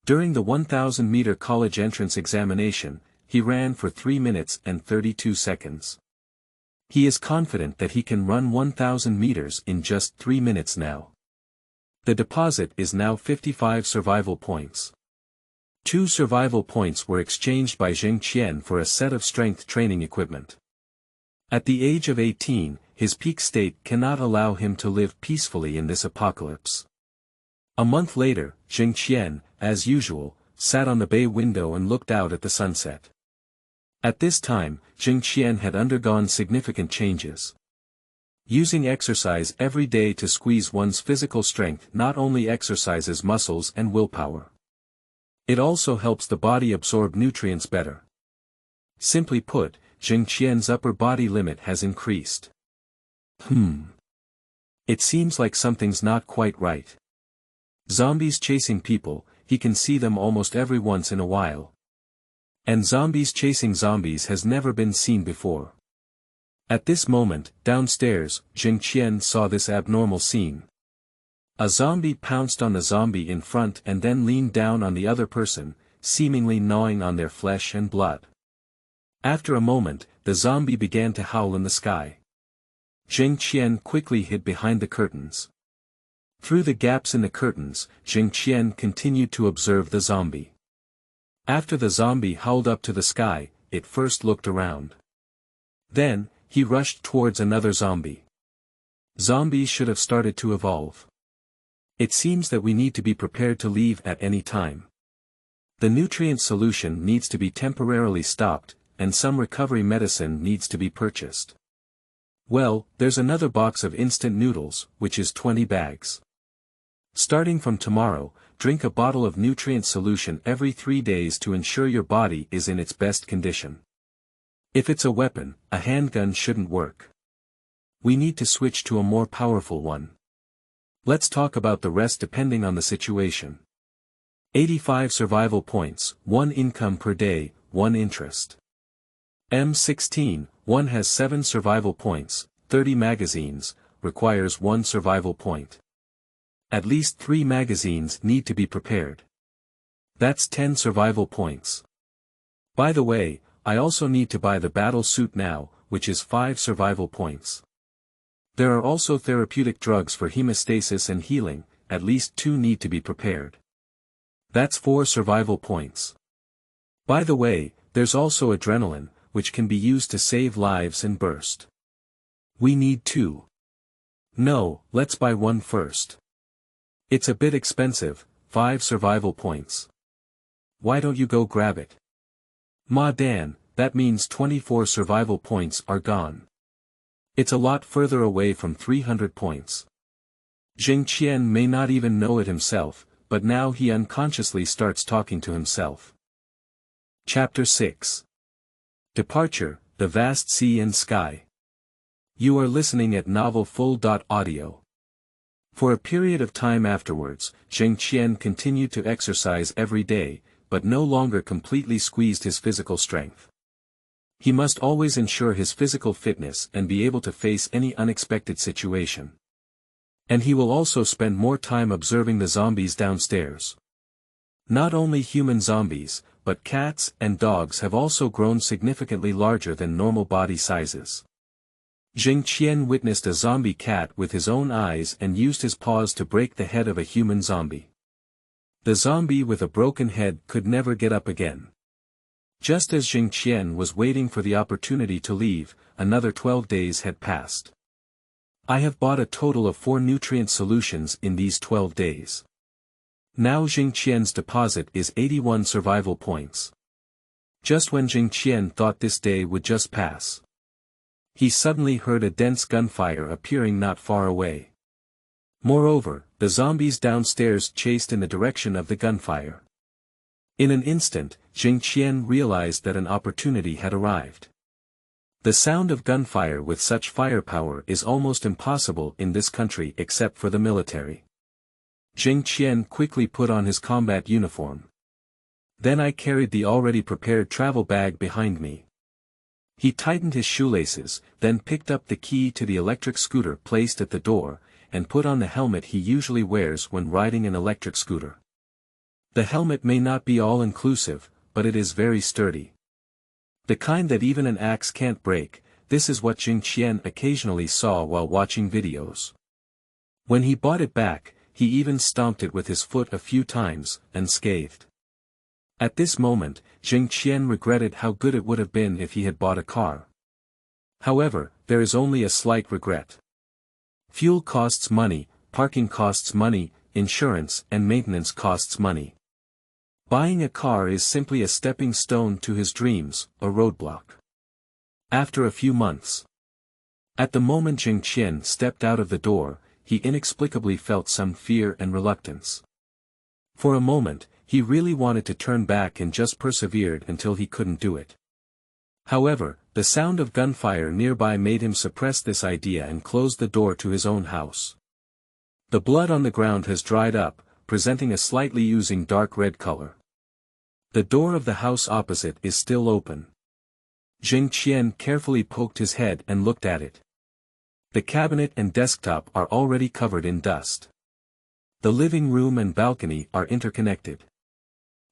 During the 1000-meter college entrance examination, he ran for 3 minutes and 32 seconds. He is confident that he can run 1000 meters in just 3 minutes now. The deposit is now 55 survival points. 2 survival points were exchanged by Zheng Qian for a set of strength training equipment. At the age of 18, his peak state cannot allow him to live peacefully in this apocalypse. A month later, Zheng Qian, as usual, sat on the bay window and looked out at the sunset. At this time, Zheng Qian had undergone significant changes. Using exercise every day to squeeze one's physical strength not only exercises muscles and willpower. It also helps the body absorb nutrients better. Simply put, Zheng Qian's upper body limit has increased. It seems like something's not quite right. Zombies chasing people, he can see them almost every once in a while. And zombies chasing zombies has never been seen before. At this moment, downstairs, Zheng Qian saw this abnormal scene. A zombie pounced on the zombie in front and then leaned down on the other person, seemingly gnawing on their flesh and blood. After a moment, the zombie began to howl in the sky. Zheng Qian quickly hid behind the curtains. Through the gaps in the curtains, Zheng Qian continued to observe the zombie. After the zombie howled up to the sky, it first looked around. Then, he rushed towards another zombie. Zombies should have started to evolve. It seems that we need to be prepared to leave at any time. The nutrient solution needs to be temporarily stopped, and some recovery medicine needs to be purchased. Well, there's another box of instant noodles, which is 20 bags. Starting from tomorrow, drink a bottle of nutrient solution every 3 days to ensure your body is in its best condition. If it's a weapon, a handgun shouldn't work. We need to switch to a more powerful one. Let's talk about the rest depending on the situation. 85 survival points, 1 income per day, 1 interest. M16, 1 has 7 survival points, 30 magazines, requires 1 survival point. At least 3 magazines need to be prepared. That's 10 survival points. By the way, I also need to buy the battle suit now, which is 5 survival points. There are also therapeutic drugs for hemostasis and healing, at least 2 need to be prepared. That's 4 survival points. By the way, there's also adrenaline, which can be used to save lives and burst. We need 2. No, let's buy 1 first. It's a bit expensive, 5 survival points. Why don't you go grab it? Ma Dan, that means 24 survival points are gone. It's a lot further away from 300 points. Zheng Qian may not even know it himself, but now he unconsciously starts talking to himself. Chapter 6. Departure, the vast sea and sky. You are listening at Novel Full.audio. For a period of time afterwards, Zheng Qian continued to exercise every day, but no longer completely squeezed his physical strength. He must always ensure his physical fitness and be able to face any unexpected situation. And he will also spend more time observing the zombies downstairs. Not only human zombies, but cats and dogs have also grown significantly larger than normal body sizes. Zheng Qian witnessed a zombie cat with his own eyes and used his paws to break the head of a human zombie. The zombie with a broken head could never get up again. Just as Zheng Qian was waiting for the opportunity to leave, another 12 days had passed. I have bought a total of 4 nutrient solutions in these 12 days. Now Zheng Qian's deposit is 81 survival points. Just when Zheng Qian thought this day would just pass, he suddenly heard a dense gunfire appearing not far away. Moreover, the zombies downstairs chased in the direction of the gunfire. In an instant, Zheng Qian realized that an opportunity had arrived. The sound of gunfire with such firepower is almost impossible in this country except for the military. Zheng Qian quickly put on his combat uniform. Then I carried the already prepared travel bag behind me. He tightened his shoelaces, then picked up the key to the electric scooter placed at the door, and put on the helmet he usually wears when riding an electric scooter. The helmet may not be all-inclusive, but it is very sturdy. The kind that even an axe can't break. This is what Zheng Qian occasionally saw while watching videos. When he bought it back, he even stomped it with his foot a few times, unscathed. At this moment, Zheng Qian regretted how good it would have been if he had bought a car. However, there is only a slight regret. Fuel costs money, parking costs money, insurance and maintenance costs money. Buying a car is simply a stepping stone to his dreams, a roadblock. After a few months. At the moment Zheng Qian stepped out of the door, he inexplicably felt some fear and reluctance. For a moment, he really wanted to turn back and just persevered until he couldn't do it. However, the sound of gunfire nearby made him suppress this idea and close the door to his own house. The blood on the ground has dried up, presenting a slightly oozing dark red color. The door of the house opposite is still open. Zheng Qian carefully poked his head and looked at it. The cabinet and desktop are already covered in dust. The living room and balcony are interconnected.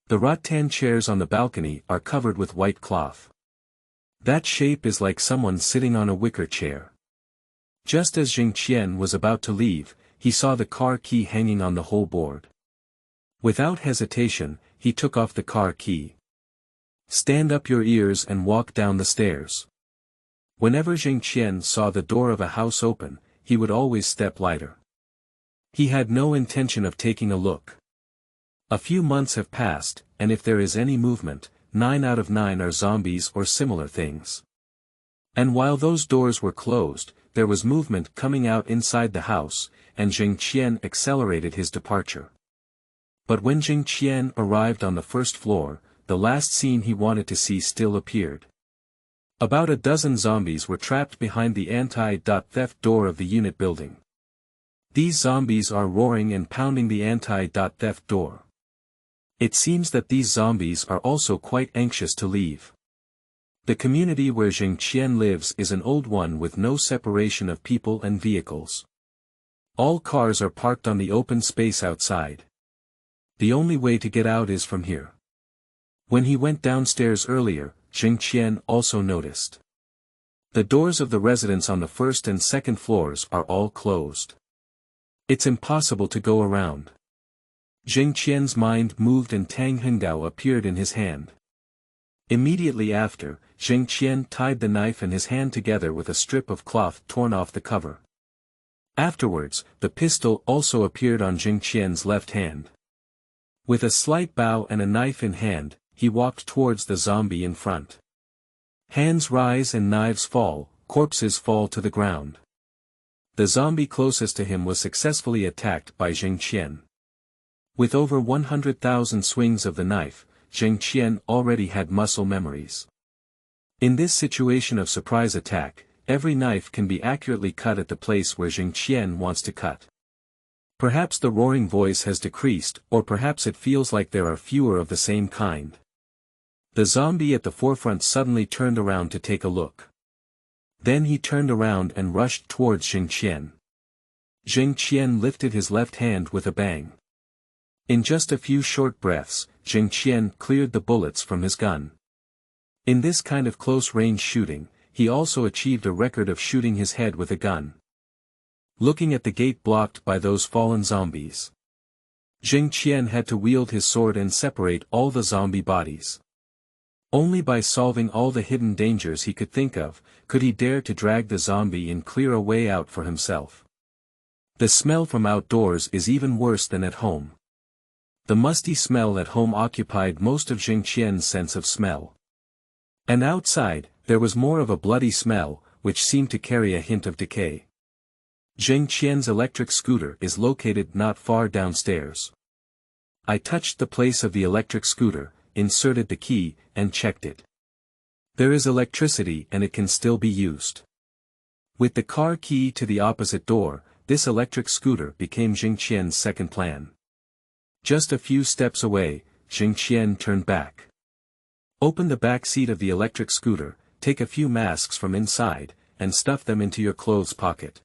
The rattan chairs on the balcony are covered with white cloth. That shape is like someone sitting on a wicker chair. Just as Zheng Qian was about to leave, he saw the car key hanging on the whole board. Without hesitation, he took off the car key. Stand up your ears and walk down the stairs. Whenever Zheng Qian saw the door of a house open, he would always step lighter. He had no intention of taking a look. A few months have passed, and if there is any movement, 9 out of 9 are zombies or similar things. And while those doors were closed, there was movement coming out inside the house, and Zheng Qian accelerated his departure. But when Zheng Qian arrived on the first floor, the last scene he wanted to see still appeared. About a dozen zombies were trapped behind the anti-theft door of the unit building. These zombies are roaring and pounding the anti-theft door. It seems that these zombies are also quite anxious to leave. The community where Zheng Qian lives is an old one with no separation of people and vehicles. All cars are parked on the open space outside. The only way to get out is from here. When he went downstairs earlier, Zheng Qian also noticed. The doors of the residence on the first and second floors are all closed. It's impossible to go around. Zheng Qian's mind moved and Tang Hengao appeared in his hand. Immediately after, Zheng Qian tied the knife and his hand together with a strip of cloth torn off the cover. Afterwards, the pistol also appeared on Zheng Qian's left hand. With a slight bow and a knife in hand, he walked towards the zombie in front. Hands rise and knives fall, corpses fall to the ground. The zombie closest to him was successfully attacked by Zheng Qian. With over 100,000 swings of the knife, Zheng Qian already had muscle memories. In this situation of surprise attack, every knife can be accurately cut at the place where Zheng Qian wants to cut. Perhaps the roaring voice has decreased, or perhaps it feels like there are fewer of the same kind. The zombie at the forefront suddenly turned around to take a look. Then he turned around and rushed towards Zheng Qian. Zheng Qian lifted his left hand with a bang. In just a few short breaths, Zheng Qian cleared the bullets from his gun. In this kind of close-range shooting, he also achieved a record of shooting his head with a gun. Looking at the gate blocked by those fallen zombies, Zheng Qian had to wield his sword and separate all the zombie bodies. Only by solving all the hidden dangers he could think of, could he dare to drag the zombie and clear a way out for himself. The smell from outdoors is even worse than at home. The musty smell at home occupied most of Zheng Qian's sense of smell. And outside, there was more of a bloody smell, which seemed to carry a hint of decay. Zheng Qian's electric scooter is located not far downstairs. I touched the place of the electric scooter, inserted the key, and checked it. There is electricity and it can still be used. With the car key to the opposite door, this electric scooter became Zheng Qian's second plan. Just a few steps away, Zheng Qian turned back. Open the back seat of the electric scooter, take a few masks from inside, and stuff them into your clothes pocket.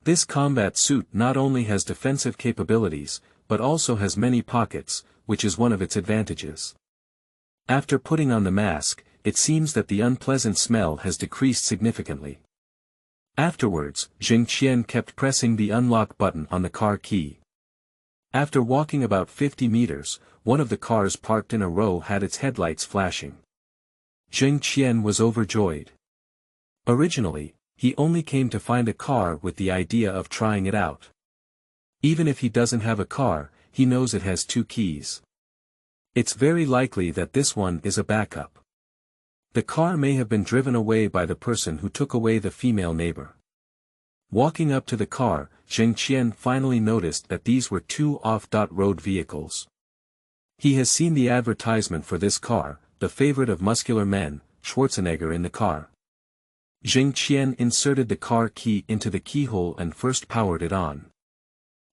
This combat suit not only has defensive capabilities, but also has many pockets, which is one of its advantages. After putting on the mask, it seems that the unpleasant smell has decreased significantly. Afterwards, Zheng Qian kept pressing the unlock button on the car key. After walking about 50 meters, one of the cars parked in a row had its headlights flashing. Zheng Qian was overjoyed. Originally, he only came to find a car with the idea of trying it out. Even if he doesn't have a car, he knows it has 2 keys. It's very likely that this one is a backup. The car may have been driven away by the person who took away the female neighbor. Walking up to the car, Zheng Qian finally noticed that these were 2 off-road vehicles. He has seen the advertisement for this car, the favorite of muscular men, Schwarzenegger in the car. Zheng Qian inserted the car key into the keyhole and first powered it on.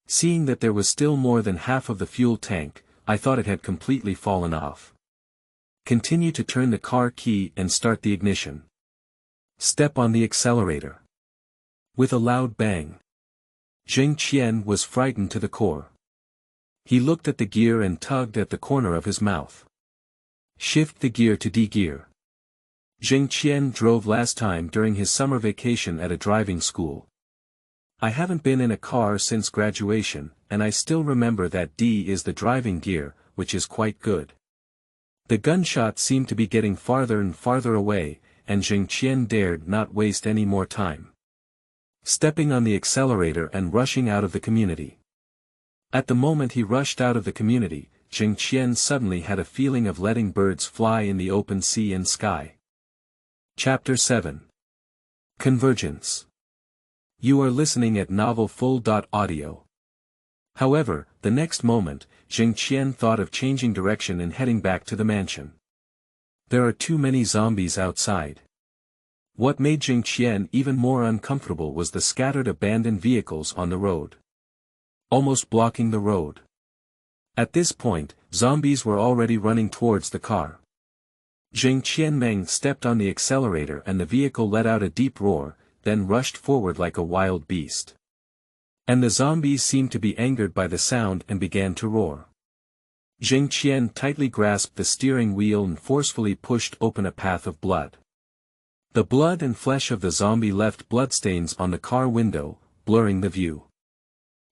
Seeing that there was still more than half of the fuel tank, I thought it had completely fallen off. Continue to turn the car key and start the ignition. Step on the accelerator. With a loud bang. Zheng Qian was frightened to the core. He looked at the gear and tugged at the corner of his mouth. Shift the gear to D-gear. Zheng Qian drove last time during his summer vacation at a driving school. I haven't been in a car since graduation, and I still remember that D is the driving gear, which is quite good. The gunshot seemed to be getting farther and farther away, and Zheng Qian dared not waste any more time. Stepping on the accelerator and rushing out of the community. At the moment he rushed out of the community, Zheng Qian suddenly had a feeling of letting birds fly in the open sea and sky. Chapter 7. Convergence. You are listening at novelfull.audio. However, the next moment, Zheng Qian thought of changing direction and heading back to the mansion. There are too many zombies outside. What made Zheng Qian even more uncomfortable was the scattered abandoned vehicles on the road. Almost blocking the road. At this point, zombies were already running towards the car. Zheng Qianmeng stepped on the accelerator and the vehicle let out a deep roar, then rushed forward like a wild beast. And the zombies seemed to be angered by the sound and began to roar. Zheng Qian tightly grasped the steering wheel and forcefully pushed open a path of blood. The blood and flesh of the zombie left bloodstains on the car window, blurring the view.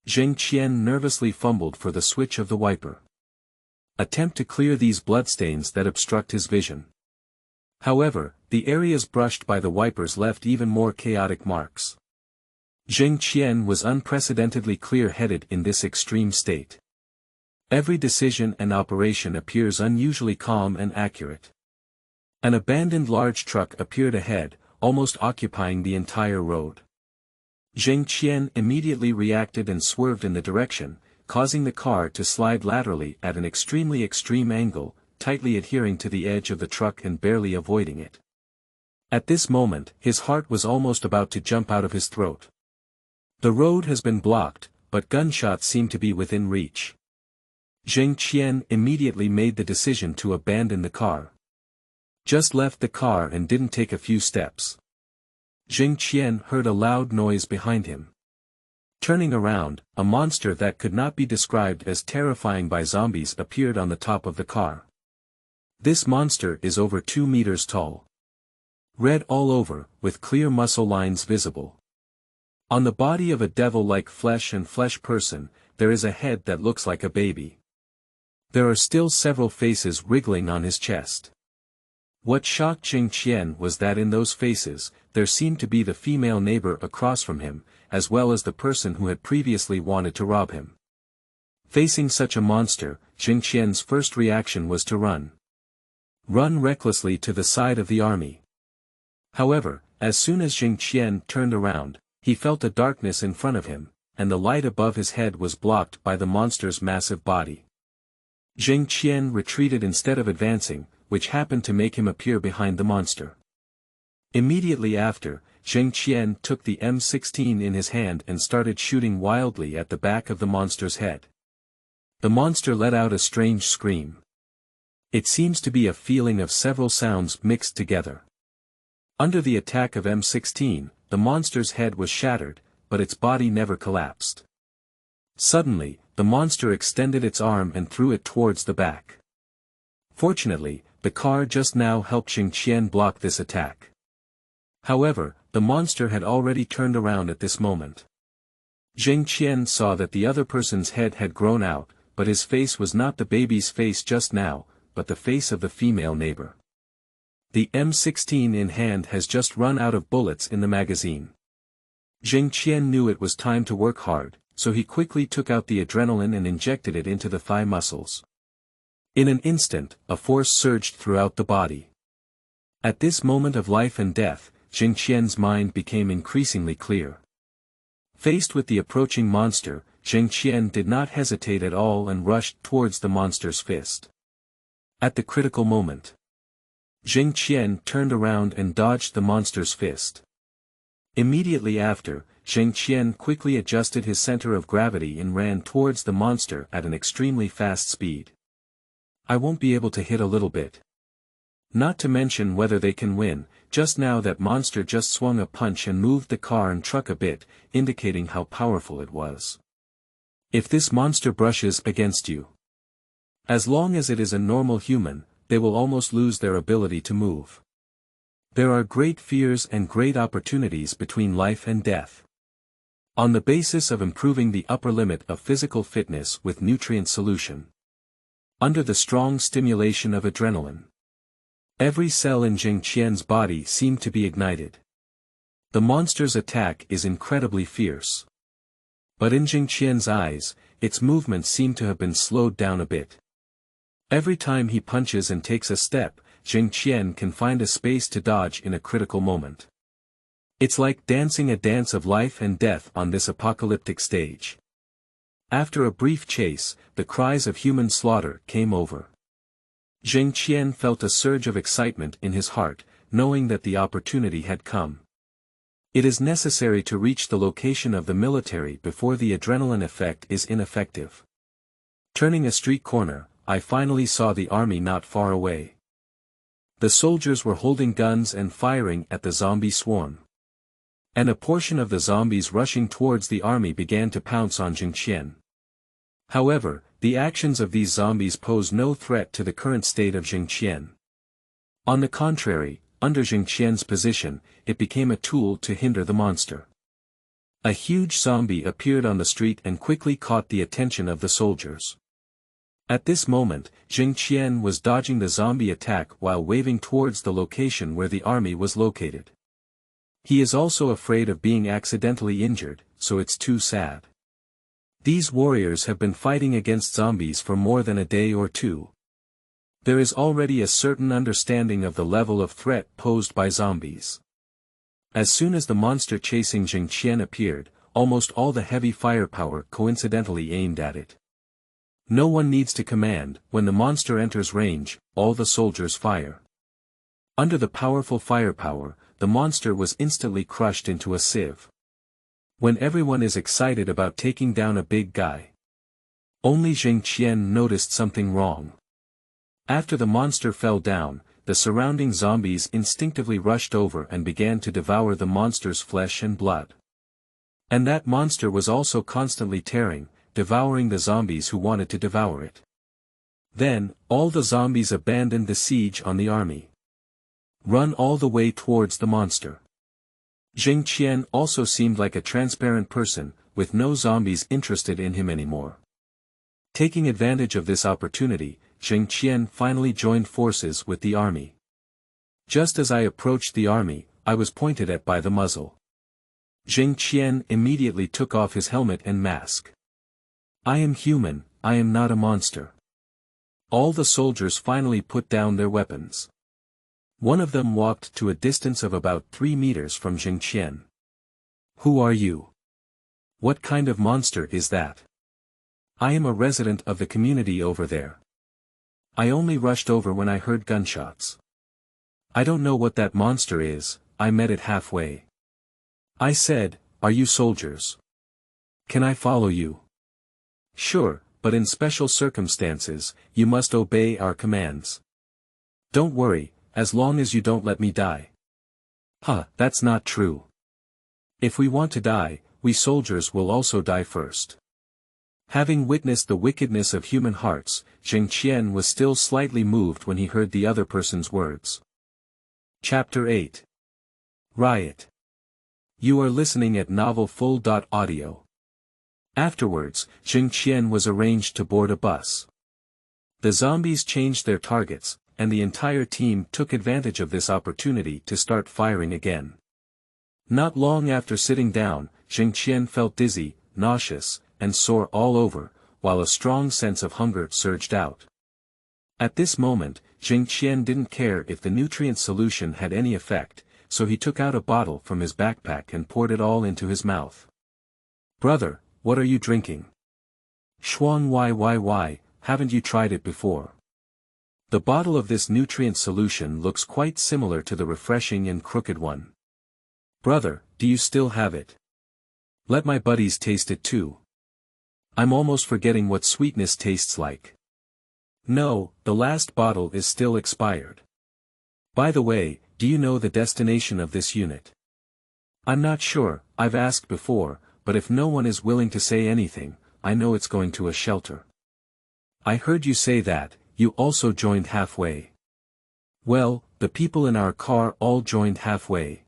Zheng Qian nervously fumbled for the switch of the wiper. Attempt to clear these bloodstains that obstruct his vision. However, the areas brushed by the wipers left even more chaotic marks. Zheng Qian was unprecedentedly clear-headed in this extreme state. Every decision and operation appears unusually calm and accurate. An abandoned large truck appeared ahead, almost occupying the entire road. Zheng Qian immediately reacted and swerved in the direction, causing the car to slide laterally at an extreme angle, tightly adhering to the edge of the truck and barely avoiding it. At this moment, his heart was almost about to jump out of his throat. The road has been blocked, but gunshots seem to be within reach. Zheng Qian immediately made the decision to abandon the car. Just left the car and didn't take a few steps. Zheng Qian heard a loud noise behind him. Turning around, a monster that could not be described as terrifying by zombies appeared on the top of the car. This monster is over 2 meters tall. Red all over, with clear muscle lines visible. On the body of a devil-like flesh and flesh person, there is a head that looks like a baby. There are still several faces wriggling on his chest. What shocked Zheng Qian was that in those faces, there seemed to be the female neighbor across from him, as well as the person who had previously wanted to rob him. Facing such a monster, Zheng Qian's first reaction was to run. Run recklessly to the side of the army. However, as soon as Zheng Qian turned around, he felt a darkness in front of him, and the light above his head was blocked by the monster's massive body. Zheng Qian retreated instead of advancing, which happened to make him appear behind the monster. Immediately after, Zheng Qian took the M16 in his hand and started shooting wildly at the back of the monster's head. The monster let out a strange scream. It seems to be a feeling of several sounds mixed together. Under the attack of M16, the monster's head was shattered, but its body never collapsed. Suddenly, the monster extended its arm and threw it towards the back. Fortunately, the car just now helped Zheng Qian block this attack. However, the monster had already turned around at this moment. Zheng Qian saw that the other person's head had grown out, but his face was not the baby's face just now, but the face of the female neighbor. The M16 in hand has just run out of bullets in the magazine. Zheng Qian knew it was time to work hard, so he quickly took out the adrenaline and injected it into the thigh muscles. In an instant, a force surged throughout the body. At this moment of life and death, Zheng Qian's mind became increasingly clear. Faced with the approaching monster, Zheng Qian did not hesitate at all and rushed towards the monster's fist. At the critical moment, Zheng Qian turned around and dodged the monster's fist. Immediately after, Zheng Qian quickly adjusted his center of gravity and ran towards the monster at an extremely fast speed. I won't be able to hit a little bit. Not to mention whether they can win, just now that monster just swung a punch and moved the car and truck a bit, indicating how powerful it was. If this monster brushes against you, as long as it is a normal human, they will almost lose their ability to move. There are great fears and great opportunities between life and death. On the basis of improving the upper limit of physical fitness with nutrient solution. Under the strong stimulation of adrenaline. Every cell in Zheng Qian's body seemed to be ignited. The monster's attack is incredibly fierce. But in Zheng Qian's eyes, its movements seem to have been slowed down a bit. Every time he punches and takes a step, Zheng Qian can find a space to dodge in a critical moment. It's like dancing a dance of life and death on this apocalyptic stage. After a brief chase, the cries of human slaughter came over. Zheng Qian felt a surge of excitement in his heart, knowing that the opportunity had come. It is necessary to reach the location of the military before the adrenaline effect is ineffective. Turning a street corner, I finally saw the army not far away. The soldiers were holding guns and firing at the zombie swarm. And a portion of the zombies rushing towards the army began to pounce on Zheng Qian. However, the actions of these zombies pose no threat to the current state of Zheng Qian. On the contrary, under Zheng Qian's position, it became a tool to hinder the monster. A huge zombie appeared on the street and quickly caught the attention of the soldiers. At this moment, Zheng Qian was dodging the zombie attack while waving towards the location where the army was located. He is also afraid of being accidentally injured, so it's too sad. These warriors have been fighting against zombies for more than a day or two. There is already a certain understanding of the level of threat posed by zombies. As soon as the monster chasing Zheng Qian appeared, almost all the heavy firepower coincidentally aimed at it. No one needs to command, when the monster enters range, all the soldiers fire. Under the powerful firepower, the monster was instantly crushed into a sieve. When everyone is excited about taking down a big guy, only Zheng Qian noticed something wrong. After the monster fell down, the surrounding zombies instinctively rushed over and began to devour the monster's flesh and blood. And that monster was also constantly tearing, devouring the zombies who wanted to devour it. Then, all the zombies abandoned the siege on the army. Run all the way towards the monster. Zheng Qian also seemed like a transparent person, with no zombies interested in him anymore. Taking advantage of this opportunity, Zheng Qian finally joined forces with the army. Just as I approached the army, I was pointed at by the muzzle. Zheng Qian immediately took off his helmet and mask. I am human, I am not a monster. All the soldiers finally put down their weapons. One of them walked to a distance of about 3 meters from Zheng Qian. Who are you? What kind of monster is that? I am a resident of the community over there. I only rushed over when I heard gunshots. I don't know what that monster is, I met it halfway. I said, are you soldiers? Can I follow you? Sure, but in special circumstances, you must obey our commands. Don't worry, as long as you don't let me die. Huh, that's not true. If we want to die, we soldiers will also die first. Having witnessed the wickedness of human hearts, Zheng Qian was still slightly moved when he heard the other person's words. Chapter 8. Riot. You are listening at novelfull.audio. Afterwards, Zheng Qian was arranged to board a bus. The zombies changed their targets, and the entire team took advantage of this opportunity to start firing again. Not long after sitting down, Zheng Qian felt dizzy, nauseous, and sore all over, while a strong sense of hunger surged out. At this moment, Zheng Qian didn't care if the nutrient solution had any effect, so he took out a bottle from his backpack and poured it all into his mouth. Brother, what are you drinking? Shuang Yy, haven't you tried it before? The bottle of this nutrient solution looks quite similar to the refreshing and crooked one. Brother, do you still have it? Let my buddies taste it too. I'm almost forgetting what sweetness tastes like. No, the last bottle is still expired. By the way, do you know the destination of this unit? I'm not sure, I've asked before, but if no one is willing to say anything, I know it's going to a shelter. I heard you say that, you also joined halfway. Well, the people in our car all joined halfway.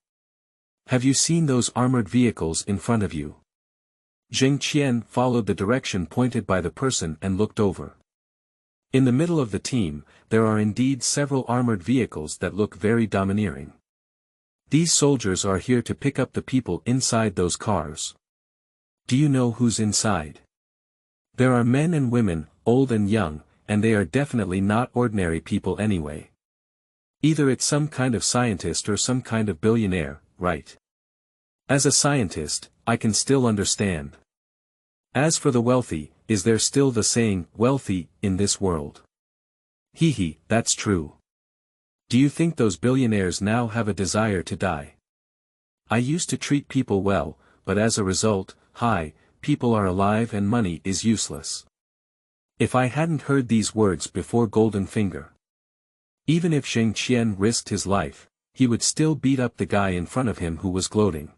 Have you seen those armored vehicles in front of you? Zheng Qian followed the direction pointed by the person and looked over. In the middle of the team, there are indeed several armored vehicles that look very domineering. These soldiers are here to pick up the people inside those cars. Do you know who's inside? There are men and women, old and young, and they are definitely not ordinary people anyway. Either it's some kind of scientist or some kind of billionaire, right? As a scientist, I can still understand. As for the wealthy, is there still the saying, wealthy, in this world? Hee, that's true. Do you think those billionaires now have a desire to die? I used to treat people well, but as a result, people are alive and money is useless. If I hadn't heard these words before Golden Finger. Even if Zheng Qian risked his life, he would still beat up the guy in front of him who was gloating.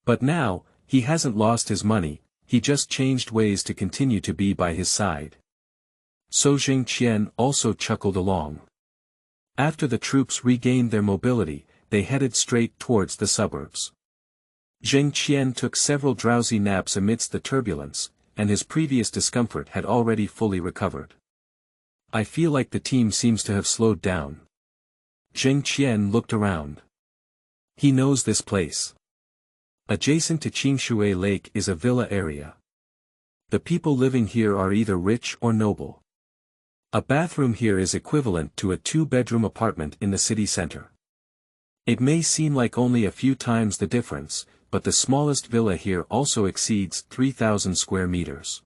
But now, he hasn't lost his money, he just changed ways to continue to be by his side. So Zheng Qian also chuckled along. After the troops regained their mobility, they headed straight towards the suburbs. Zheng Qian took several drowsy naps amidst the turbulence, and his previous discomfort had already fully recovered. I feel like the team seems to have slowed down. Zheng Qian looked around. He knows this place. Adjacent to Qingshui Lake is a villa area. The people living here are either rich or noble. A bathroom here is equivalent to a 2-bedroom apartment in the city center. It may seem like only a few times the difference, but the smallest villa here also exceeds 3,000 square meters.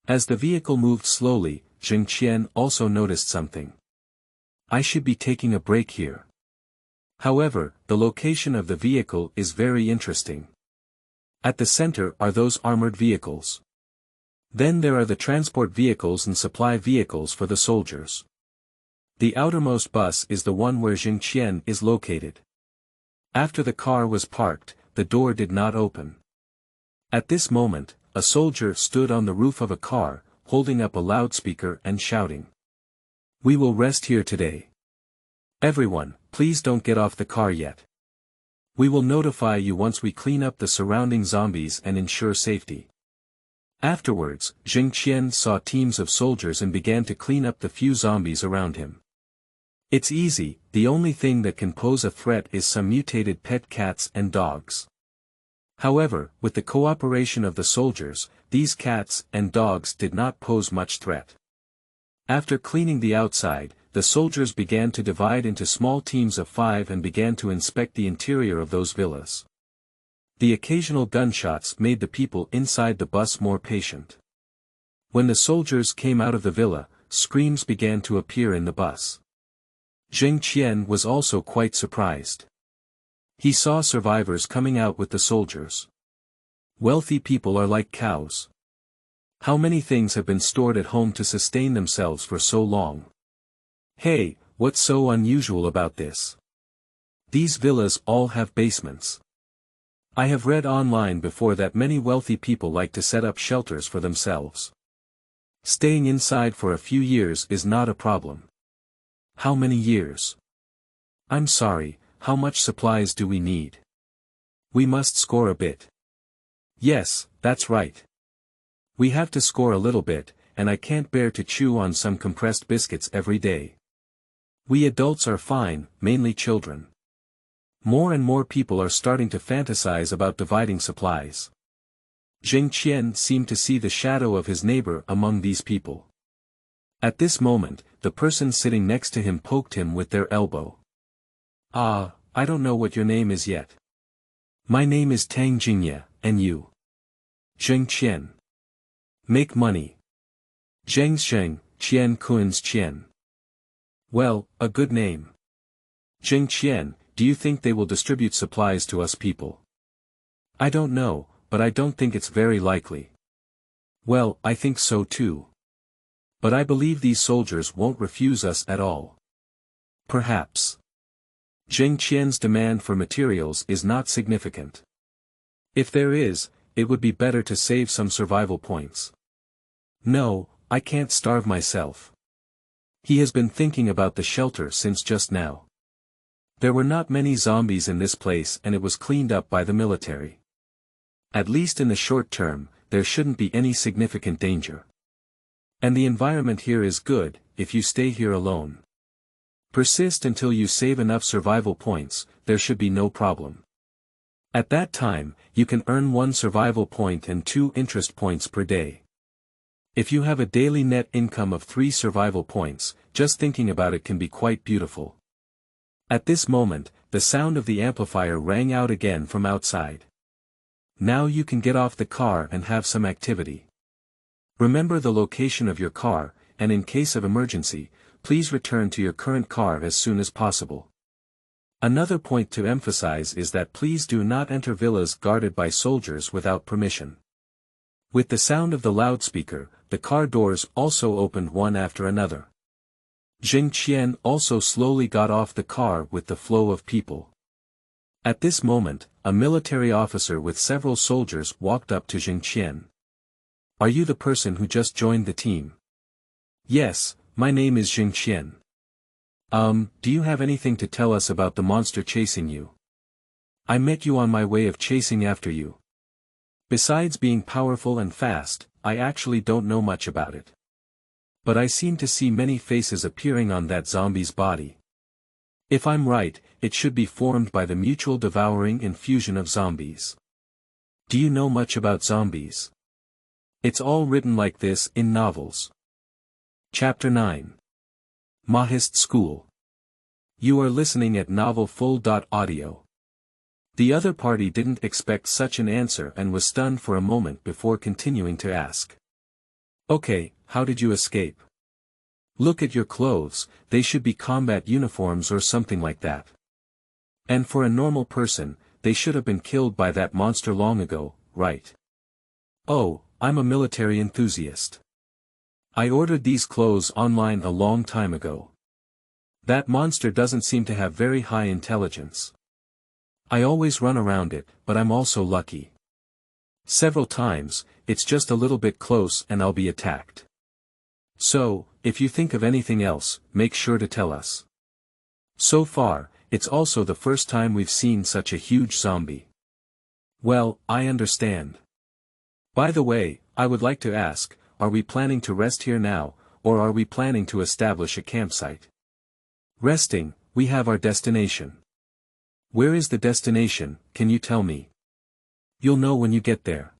As the vehicle moved slowly, Zheng Qian also noticed something. I should be taking a break here. However, the location of the vehicle is very interesting. At the center are those armored vehicles. Then there are the transport vehicles and supply vehicles for the soldiers. The outermost bus is the one where Zheng Qian is located. After the car was parked, the door did not open. At this moment, a soldier stood on the roof of a car, holding up a loudspeaker and shouting. "We will rest here today. Everyone, please don't get off the car yet. We will notify you once we clean up the surrounding zombies and ensure safety." Afterwards, Zheng Qian saw teams of soldiers and began to clean up the few zombies around him. It's easy, the only thing that can pose a threat is some mutated pet cats and dogs. However, with the cooperation of the soldiers, these cats and dogs did not pose much threat. After cleaning the outside, the soldiers began to divide into small teams of 5 and began to inspect the interior of those villas. The occasional gunshots made the people inside the bus more patient. When the soldiers came out of the villa, screams began to appear in the bus. Zheng Qian was also quite surprised. He saw survivors coming out with the soldiers. Wealthy people are like cows. How many things have been stored at home to sustain themselves for so long? Hey, what's so unusual about this? These villas all have basements. I have read online before that many wealthy people like to set up shelters for themselves. Staying inside for a few years is not a problem. How many years? I'm sorry, how much supplies do we need? We must score a bit. Yes, that's right. We have to score a little bit, and I can't bear to chew on some compressed biscuits every day. We adults are fine, mainly children. More and more people are starting to fantasize about dividing supplies. Zheng Qian seemed to see the shadow of his neighbor among these people. At this moment, the person sitting next to him poked him with their elbow. "Ah, I don't know what your name is yet." "My name is Tang Jingye, and you?" "Zheng Qian." "Make money." "Zheng Sheng, Qian Kuan's Qian." "Well, a good name. Zheng Qian, do you think they will distribute supplies to us people?" "I don't know, but I don't think it's very likely." "Well, I think so too. But I believe these soldiers won't refuse us at all." "Perhaps." Zheng Qian's demand for materials is not significant. If there is, it would be better to save some survival points. "No, I can't starve myself." He has been thinking about the shelter since just now. There were not many zombies in this place and it was cleaned up by the military. At least in the short term, there shouldn't be any significant danger. And the environment here is good, if you stay here alone. Persist until you save enough survival points, there should be no problem. At that time, you can earn 1 survival point and 2 interest points per day. If you have a daily net income of 3 survival points, just thinking about it can be quite beautiful. At this moment, the sound of the amplifier rang out again from outside. Now you can get off the car and have some activity. Remember the location of your car, and in case of emergency, please return to your current car as soon as possible. Another point to emphasize is that please do not enter villas guarded by soldiers without permission. With the sound of the loudspeaker, the car doors also opened one after another. Zheng Qian also slowly got off the car with the flow of people. At this moment, a military officer with several soldiers walked up to Zheng Qian. "Are you the person who just joined the team?" "Yes, my name is Zheng Qian." Do you have anything to tell us about the monster chasing you?" "I met you on my way of chasing after you. Besides being powerful and fast, I actually don't know much about it. But I seem to see many faces appearing on that zombie's body. If I'm right, it should be formed by the mutual devouring infusion of zombies. Do you know much about zombies? It's all written like this in novels." Chapter 9. Mohist School. You are listening at novelfull.audio. The other party didn't expect such an answer and was stunned for a moment before continuing to ask. "Okay, how did you escape? Look at your clothes, they should be combat uniforms or something like that." And for a normal person, they should have been killed by that monster long ago, right? Oh, I'm a military enthusiast. I ordered these clothes online a long time ago. That monster doesn't seem to have very high intelligence. I always run around it, but I'm also lucky. Several times, it's just a little bit close and I'll be attacked. So, if you think of anything else, make sure to tell us. So far, it's also the first time we've seen such a huge zombie. Well, I understand. By the way, I would like to ask, are we planning to rest here now, or are we planning to establish a campsite? Resting, we have our destination. Where is the destination, can you tell me? You'll know when you get there.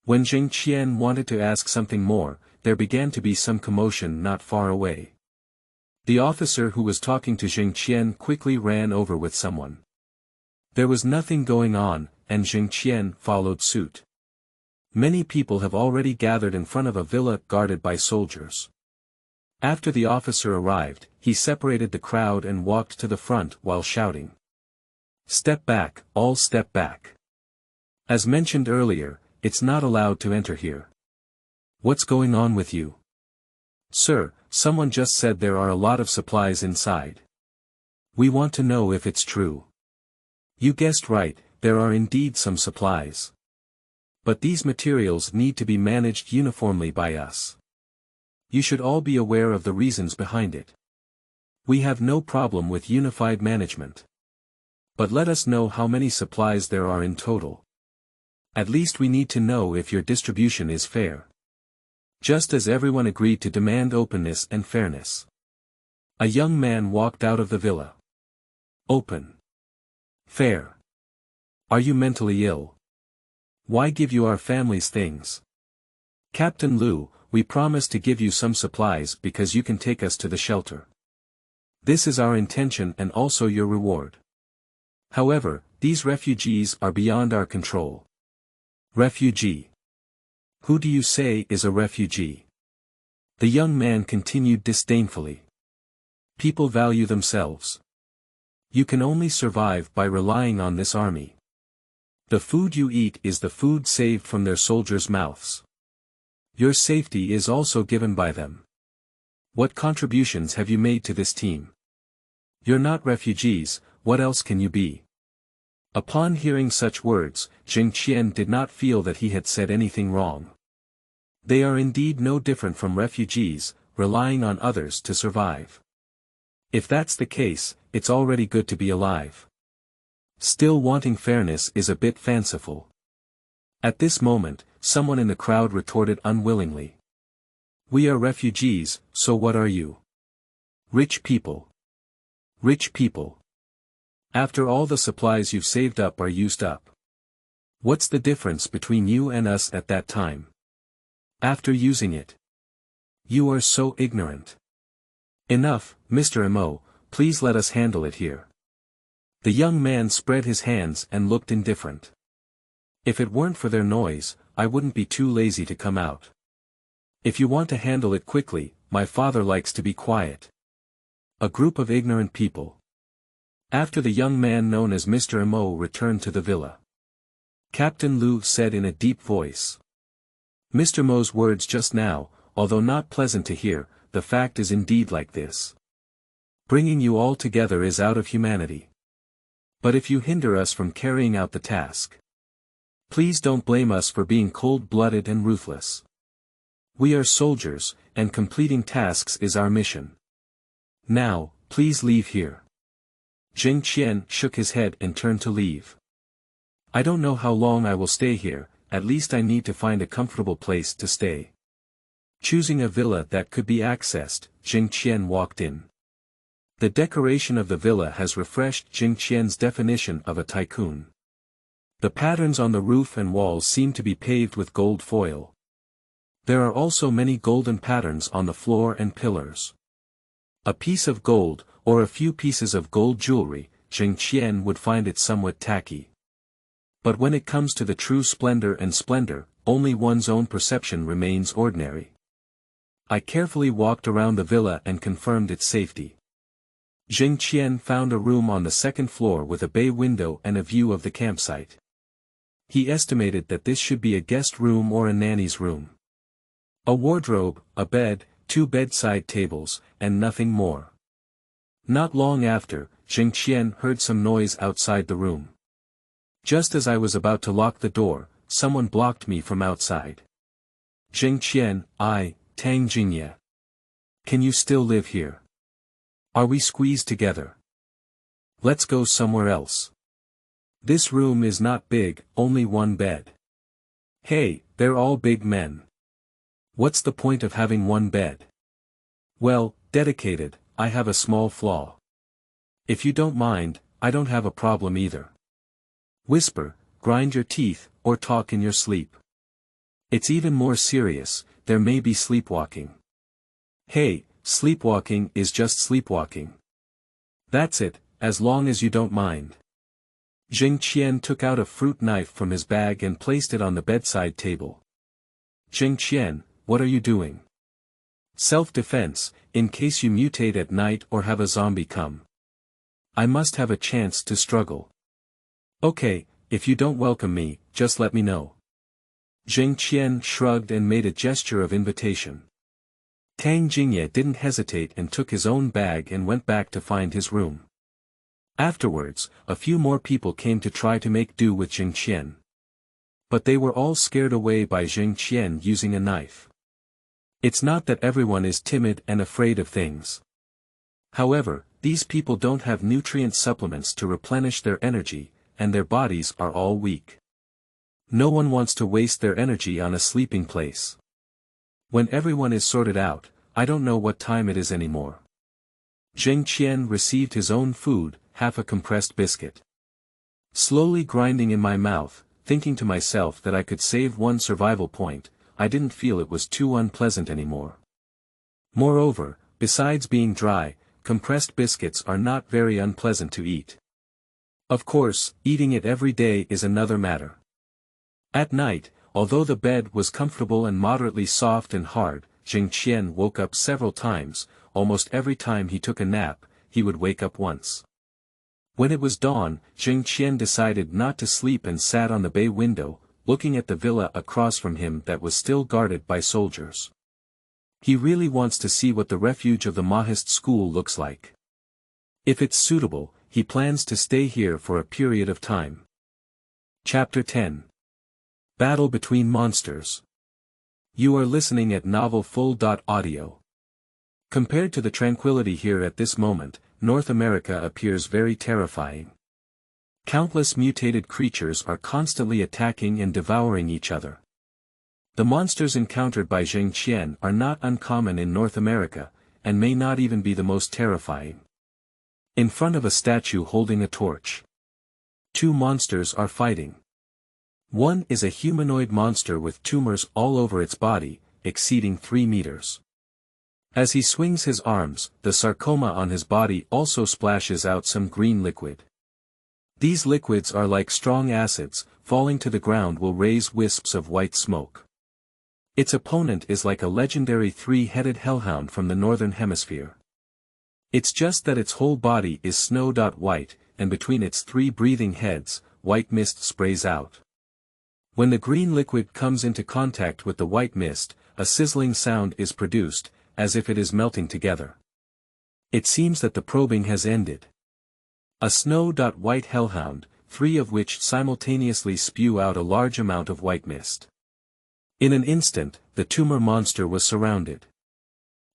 When Zheng Qian wanted to ask something more, there began to be some commotion not far away. The officer who was talking to Zheng Qian quickly ran over with someone. There was nothing going on, and Zheng Qian followed suit. Many people have already gathered in front of a villa guarded by soldiers. After the officer arrived, he separated the crowd and walked to the front while shouting. Step back, all step back. As mentioned earlier, it's not allowed to enter here. What's going on with you? Sir, someone just said there are a lot of supplies inside. We want to know if it's true. You guessed right, there are indeed some supplies. But these materials need to be managed uniformly by us. You should all be aware of the reasons behind it. We have no problem with unified management. But let us know how many supplies there are in total. At least we need to know if your distribution is fair. Just as everyone agreed to demand openness and fairness. A young man walked out of the villa. Open. Fair. Are you mentally ill? Why give you our family's things? Captain Liu, we promise to give you some supplies because you can take us to the shelter. This is our intention and also your reward. However, these refugees are beyond our control. Refugee. Who do you say is a refugee? The young man continued disdainfully. People value themselves. You can only survive by relying on this army. The food you eat is the food saved from their soldiers' mouths. Your safety is also given by them. What contributions have you made to this team? You're not refugees, what else can you be? Upon hearing such words, Zheng Qian did not feel that he had said anything wrong. They are indeed no different from refugees, relying on others to survive. If that's the case, it's already good to be alive. Still wanting fairness is a bit fanciful. At this moment, someone in the crowd retorted unwillingly. We are refugees, so what are you? Rich people. Rich people. After all the supplies you've saved up are used up. What's the difference between you and us at that time? After using it. You are so ignorant. Enough, Mr. Mo, please let us handle it here. The young man spread his hands and looked indifferent. If it weren't for their noise, I wouldn't be too lazy to come out. If you want to handle it quickly, my father likes to be quiet. A group of ignorant people. After the young man known as Mr. Mo returned to the villa, Captain Liu said in a deep voice. Mr. Mo's words just now, although not pleasant to hear, the fact is indeed like this. Bringing you all together is out of humanity. But if you hinder us from carrying out the task, please don't blame us for being cold-blooded and ruthless. We are soldiers, and completing tasks is our mission. Now, please leave here. Zheng Qian shook his head and turned to leave. I don't know how long I will stay here, at least I need to find a comfortable place to stay. Choosing a villa that could be accessed, Zheng Qian walked in. The decoration of the villa has refreshed Zheng Qian's definition of a tycoon. The patterns on the roof and walls seem to be paved with gold foil. There are also many golden patterns on the floor and pillars. A piece of gold, or a few pieces of gold jewelry, Zheng Qian would find it somewhat tacky. But when it comes to the true splendor, only one's own perception remains ordinary. I carefully walked around the villa and confirmed its safety. Zheng Qian found a room on the second floor with a bay window and a view of the campsite. He estimated that this should be a guest room or a nanny's room. A wardrobe, a bed, 2 bedside tables, and nothing more. Not long after, Zheng Qian heard some noise outside the room. Just as I was about to lock the door, someone blocked me from outside. Zheng Qian, Tang Jingye. Can you still live here? Are we squeezed together? Let's go somewhere else. This room is not big, only 1 bed. Hey, they're all big men. What's the point of having 1 bed? Well, dedicated, I have a small flaw. If you don't mind, I don't have a problem either. Whisper, grind your teeth, or talk in your sleep. It's even more serious, there may be sleepwalking. Hey, sleepwalking is just sleepwalking. That's it, as long as you don't mind. Zheng Qian took out a fruit knife from his bag and placed it on the bedside table. Zheng Qian, what are you doing? Self-defense, in case you mutate at night or have a zombie come. I must have a chance to struggle. Okay, if you don't welcome me, just let me know. Zheng Qian shrugged and made a gesture of invitation. Tang Jingye didn't hesitate and took his own bag and went back to find his room. Afterwards, a few more people came to try to make do with Zheng Qian. But they were all scared away by Zheng Qian using a knife. It's not that everyone is timid and afraid of things. However, these people don't have nutrient supplements to replenish their energy, and their bodies are all weak. No one wants to waste their energy on a sleeping place. When everyone is sorted out, I don't know what time it is anymore. Zheng Qian received his own food, half a compressed biscuit. Slowly grinding in my mouth, thinking to myself that I could save 1 survival point, I didn't feel it was too unpleasant anymore. Moreover, besides being dry, compressed biscuits are not very unpleasant to eat. Of course, eating it every day is another matter. At night, although the bed was comfortable and moderately soft and hard, Zheng Qian woke up several times. Almost every time he took a nap, he would wake up once. When it was dawn, Zheng Qian decided not to sleep and sat on the bay window, looking at the villa across from him that was still guarded by soldiers. He really wants to see what the refuge of the Mohist school looks like. If it's suitable, he plans to stay here for a period of time. Chapter 10. Battle Between Monsters. You are listening at novelfull.audio. Compared to the tranquility here at this moment, North America appears very terrifying. Countless mutated creatures are constantly attacking and devouring each other. The monsters encountered by Zheng Qian are not uncommon in North America, and may not even be the most terrifying. In front of a statue holding a torch. 2 monsters are fighting. One is a humanoid monster with tumors all over its body, exceeding 3 meters. As he swings his arms, the sarcoma on his body also splashes out some green liquid. These liquids are like strong acids, falling to the ground will raise wisps of white smoke. Its opponent is like a legendary 3-headed hellhound from the northern hemisphere. It's just that its whole body is snow-white, and between its 3 breathing heads, white mist sprays out. When the green liquid comes into contact with the white mist, a sizzling sound is produced, as if it is melting together. It seems that the probing has ended. A snow-white hellhound, 3 of which simultaneously spew out a large amount of white mist. In an instant, the tumor monster was surrounded.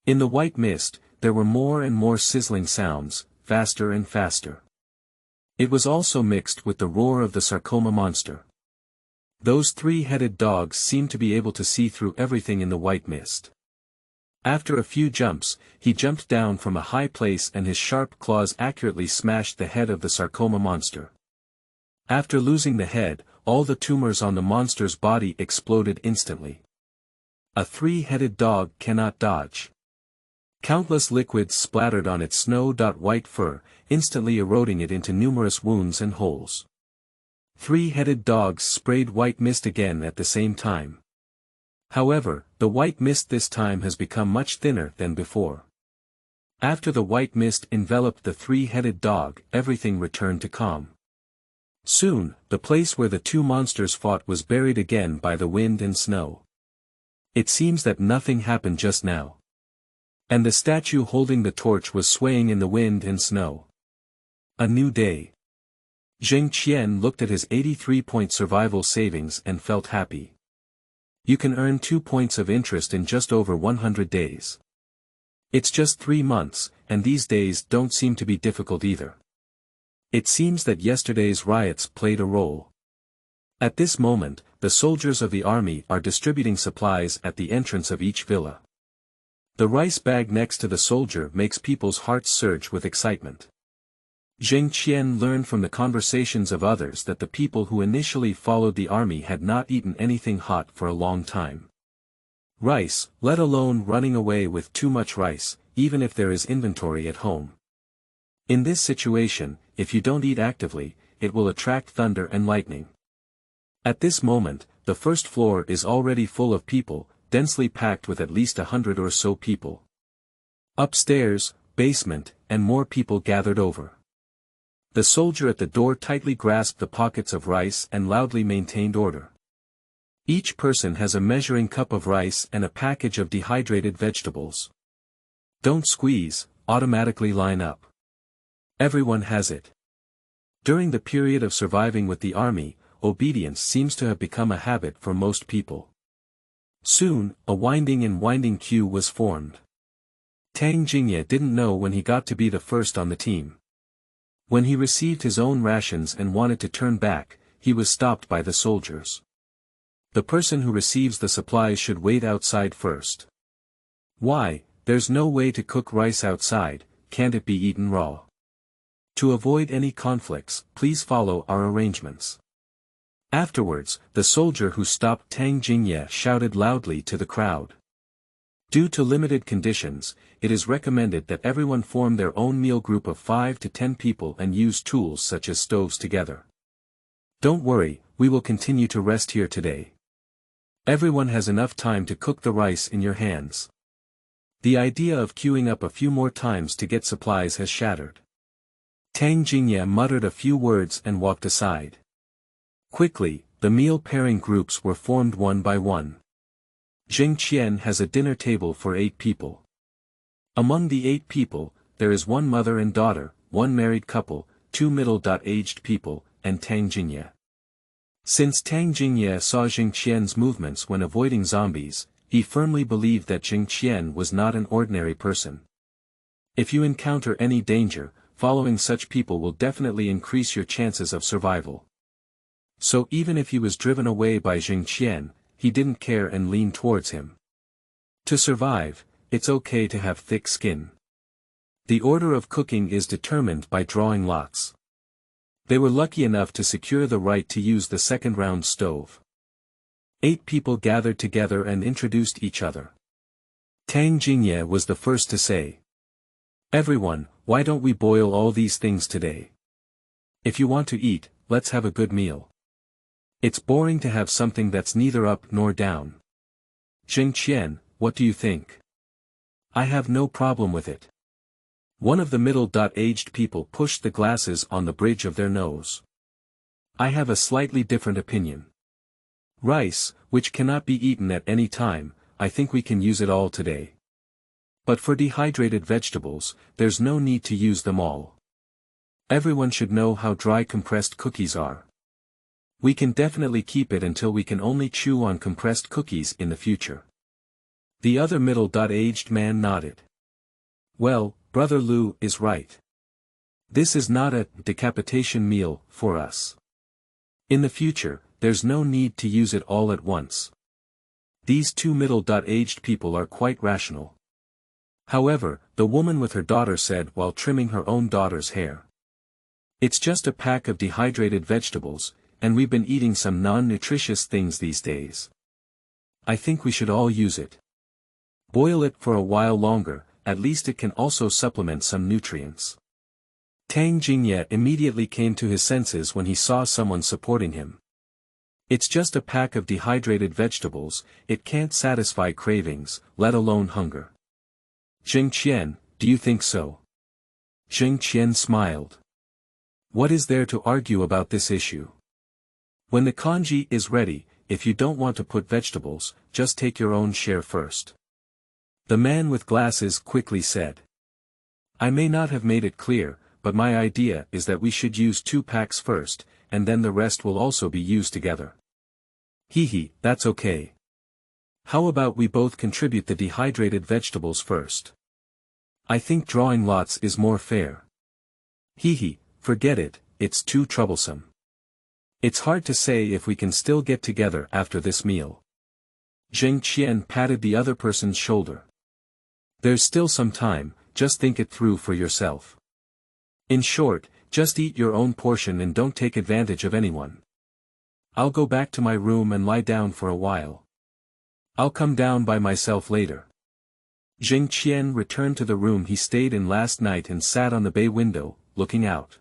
In the white mist, there were more and more sizzling sounds, faster and faster. It was also mixed with the roar of the sarcoma monster. Those 3-headed dogs seemed to be able to see through everything in the white mist. After a few jumps, he jumped down from a high place and his sharp claws accurately smashed the head of the sarcoma monster. After losing the head, all the tumors on the monster's body exploded instantly. A 3-headed dog cannot dodge. Countless liquids splattered on its snow-white fur, instantly eroding it into numerous wounds and holes. 3-headed dogs sprayed white mist again at the same time. However, the white mist this time has become much thinner than before. After the white mist enveloped the three-headed dog, everything returned to calm. Soon, the place where the two monsters fought was buried again by the wind and snow. It seems that nothing happened just now. And the statue holding the torch was swaying in the wind and snow. A new day. Zheng Qian looked at his 83-point survival savings and felt happy. You can earn 2 points of interest in just over 100 days. It's just 3 months, and these days don't seem to be difficult either. It seems that yesterday's riots played a role. At this moment, the soldiers of the army are distributing supplies at the entrance of each villa. The rice bag next to the soldier makes people's hearts surge with excitement. Zheng Qian learned from the conversations of others that the people who initially followed the army had not eaten anything hot for a long time. Rice, let alone running away with too much rice, even if there is inventory at home. In this situation, if you don't eat actively, it will attract thunder and lightning. At this moment, the first floor is already full of people, densely packed with at least 100 or so people. Upstairs, basement, and more people gathered over. The soldier at the door tightly grasped the pockets of rice and loudly maintained order. Each person has a measuring cup of rice and a package of dehydrated vegetables. Don't squeeze, automatically line up. Everyone has it. During the period of surviving with the army, obedience seems to have become a habit for most people. Soon, a winding queue was formed. Tang Jingye didn't know when he got to be the first on the team. When he received his own rations and wanted to turn back, he was stopped by the soldiers. The person who receives the supplies should wait outside first. Why, there's no way to cook rice outside, can't it be eaten raw? To avoid any conflicts, please follow our arrangements. Afterwards, the soldier who stopped Tang Jingye shouted loudly to the crowd. Due to limited conditions, it is recommended that everyone form their own meal group of 5 to 10 people and use tools such as stoves together. Don't worry, we will continue to rest here today. Everyone has enough time to cook the rice in your hands. The idea of queuing up a few more times to get supplies has shattered. Tang Jingye muttered a few words and walked aside. Quickly, the meal pairing groups were formed one by one. Zheng Qian has a dinner table for 8 people. Among the 8 people, there is 1 mother and daughter, 1 married couple, 2 middle-aged people, and Tang Jingye. Since Tang Jingye saw Zheng Qian's movements when avoiding zombies, he firmly believed that Zheng Qian was not an ordinary person. If you encounter any danger, following such people will definitely increase your chances of survival. So even if he was driven away by Zheng Qian, he didn't care and leaned towards him. To survive, it's okay to have thick skin. The order of cooking is determined by drawing lots. They were lucky enough to secure the right to use the second-round stove. 8 people gathered together and introduced each other. Tang Jingye was the first to say, "Everyone, why don't we boil all these things today? If you want to eat, let's have a good meal. It's boring to have something that's neither up nor down. Zheng Qian, what do you think?" "I have no problem with it." One of the middle-aged people pushed the glasses on the bridge of their nose. "I have a slightly different opinion. Rice, which cannot be eaten at any time, I think we can use it all today. But for dehydrated vegetables, there's no need to use them all. Everyone should know how dry compressed cookies are. We can definitely keep it until we can only chew on compressed cookies in the future." The other middle-aged man nodded. "Well, Brother Lu is right. This is not a decapitation meal for us. In the future, there's no need to use it all at once." These 2 middle-aged people are quite rational. However, the woman with her daughter said while trimming her own daughter's hair, "It's just a pack of dehydrated vegetables, and we've been eating some non-nutritious things these days. I think we should all use it. Boil it for a while longer, at least it can also supplement some nutrients." Tang Jingye immediately came to his senses when he saw someone supporting him. "It's just a pack of dehydrated vegetables, it can't satisfy cravings, let alone hunger. Zheng Qian, Do you think so? Zheng Qian smiled. What is there to argue about this issue? When the congee is ready, if you don't want to put vegetables, just take your own share first. The man with glasses quickly said. I may not have made it clear, but my idea is that we should use 2 packs first, and then the rest will also be used together. Hehe, that's okay. How about we both contribute the dehydrated vegetables first? I think drawing lots is more fair. Hehe, forget it, it's too troublesome. It's hard to say if we can still get together after this meal. Zheng Qian patted the other person's shoulder. There's still some time, just think it through for yourself. In short, just eat your own portion and don't take advantage of anyone. I'll go back to my room and lie down for a while. I'll come down by myself later. Zheng Qian returned to the room he stayed in last night and sat on the bay window, looking out.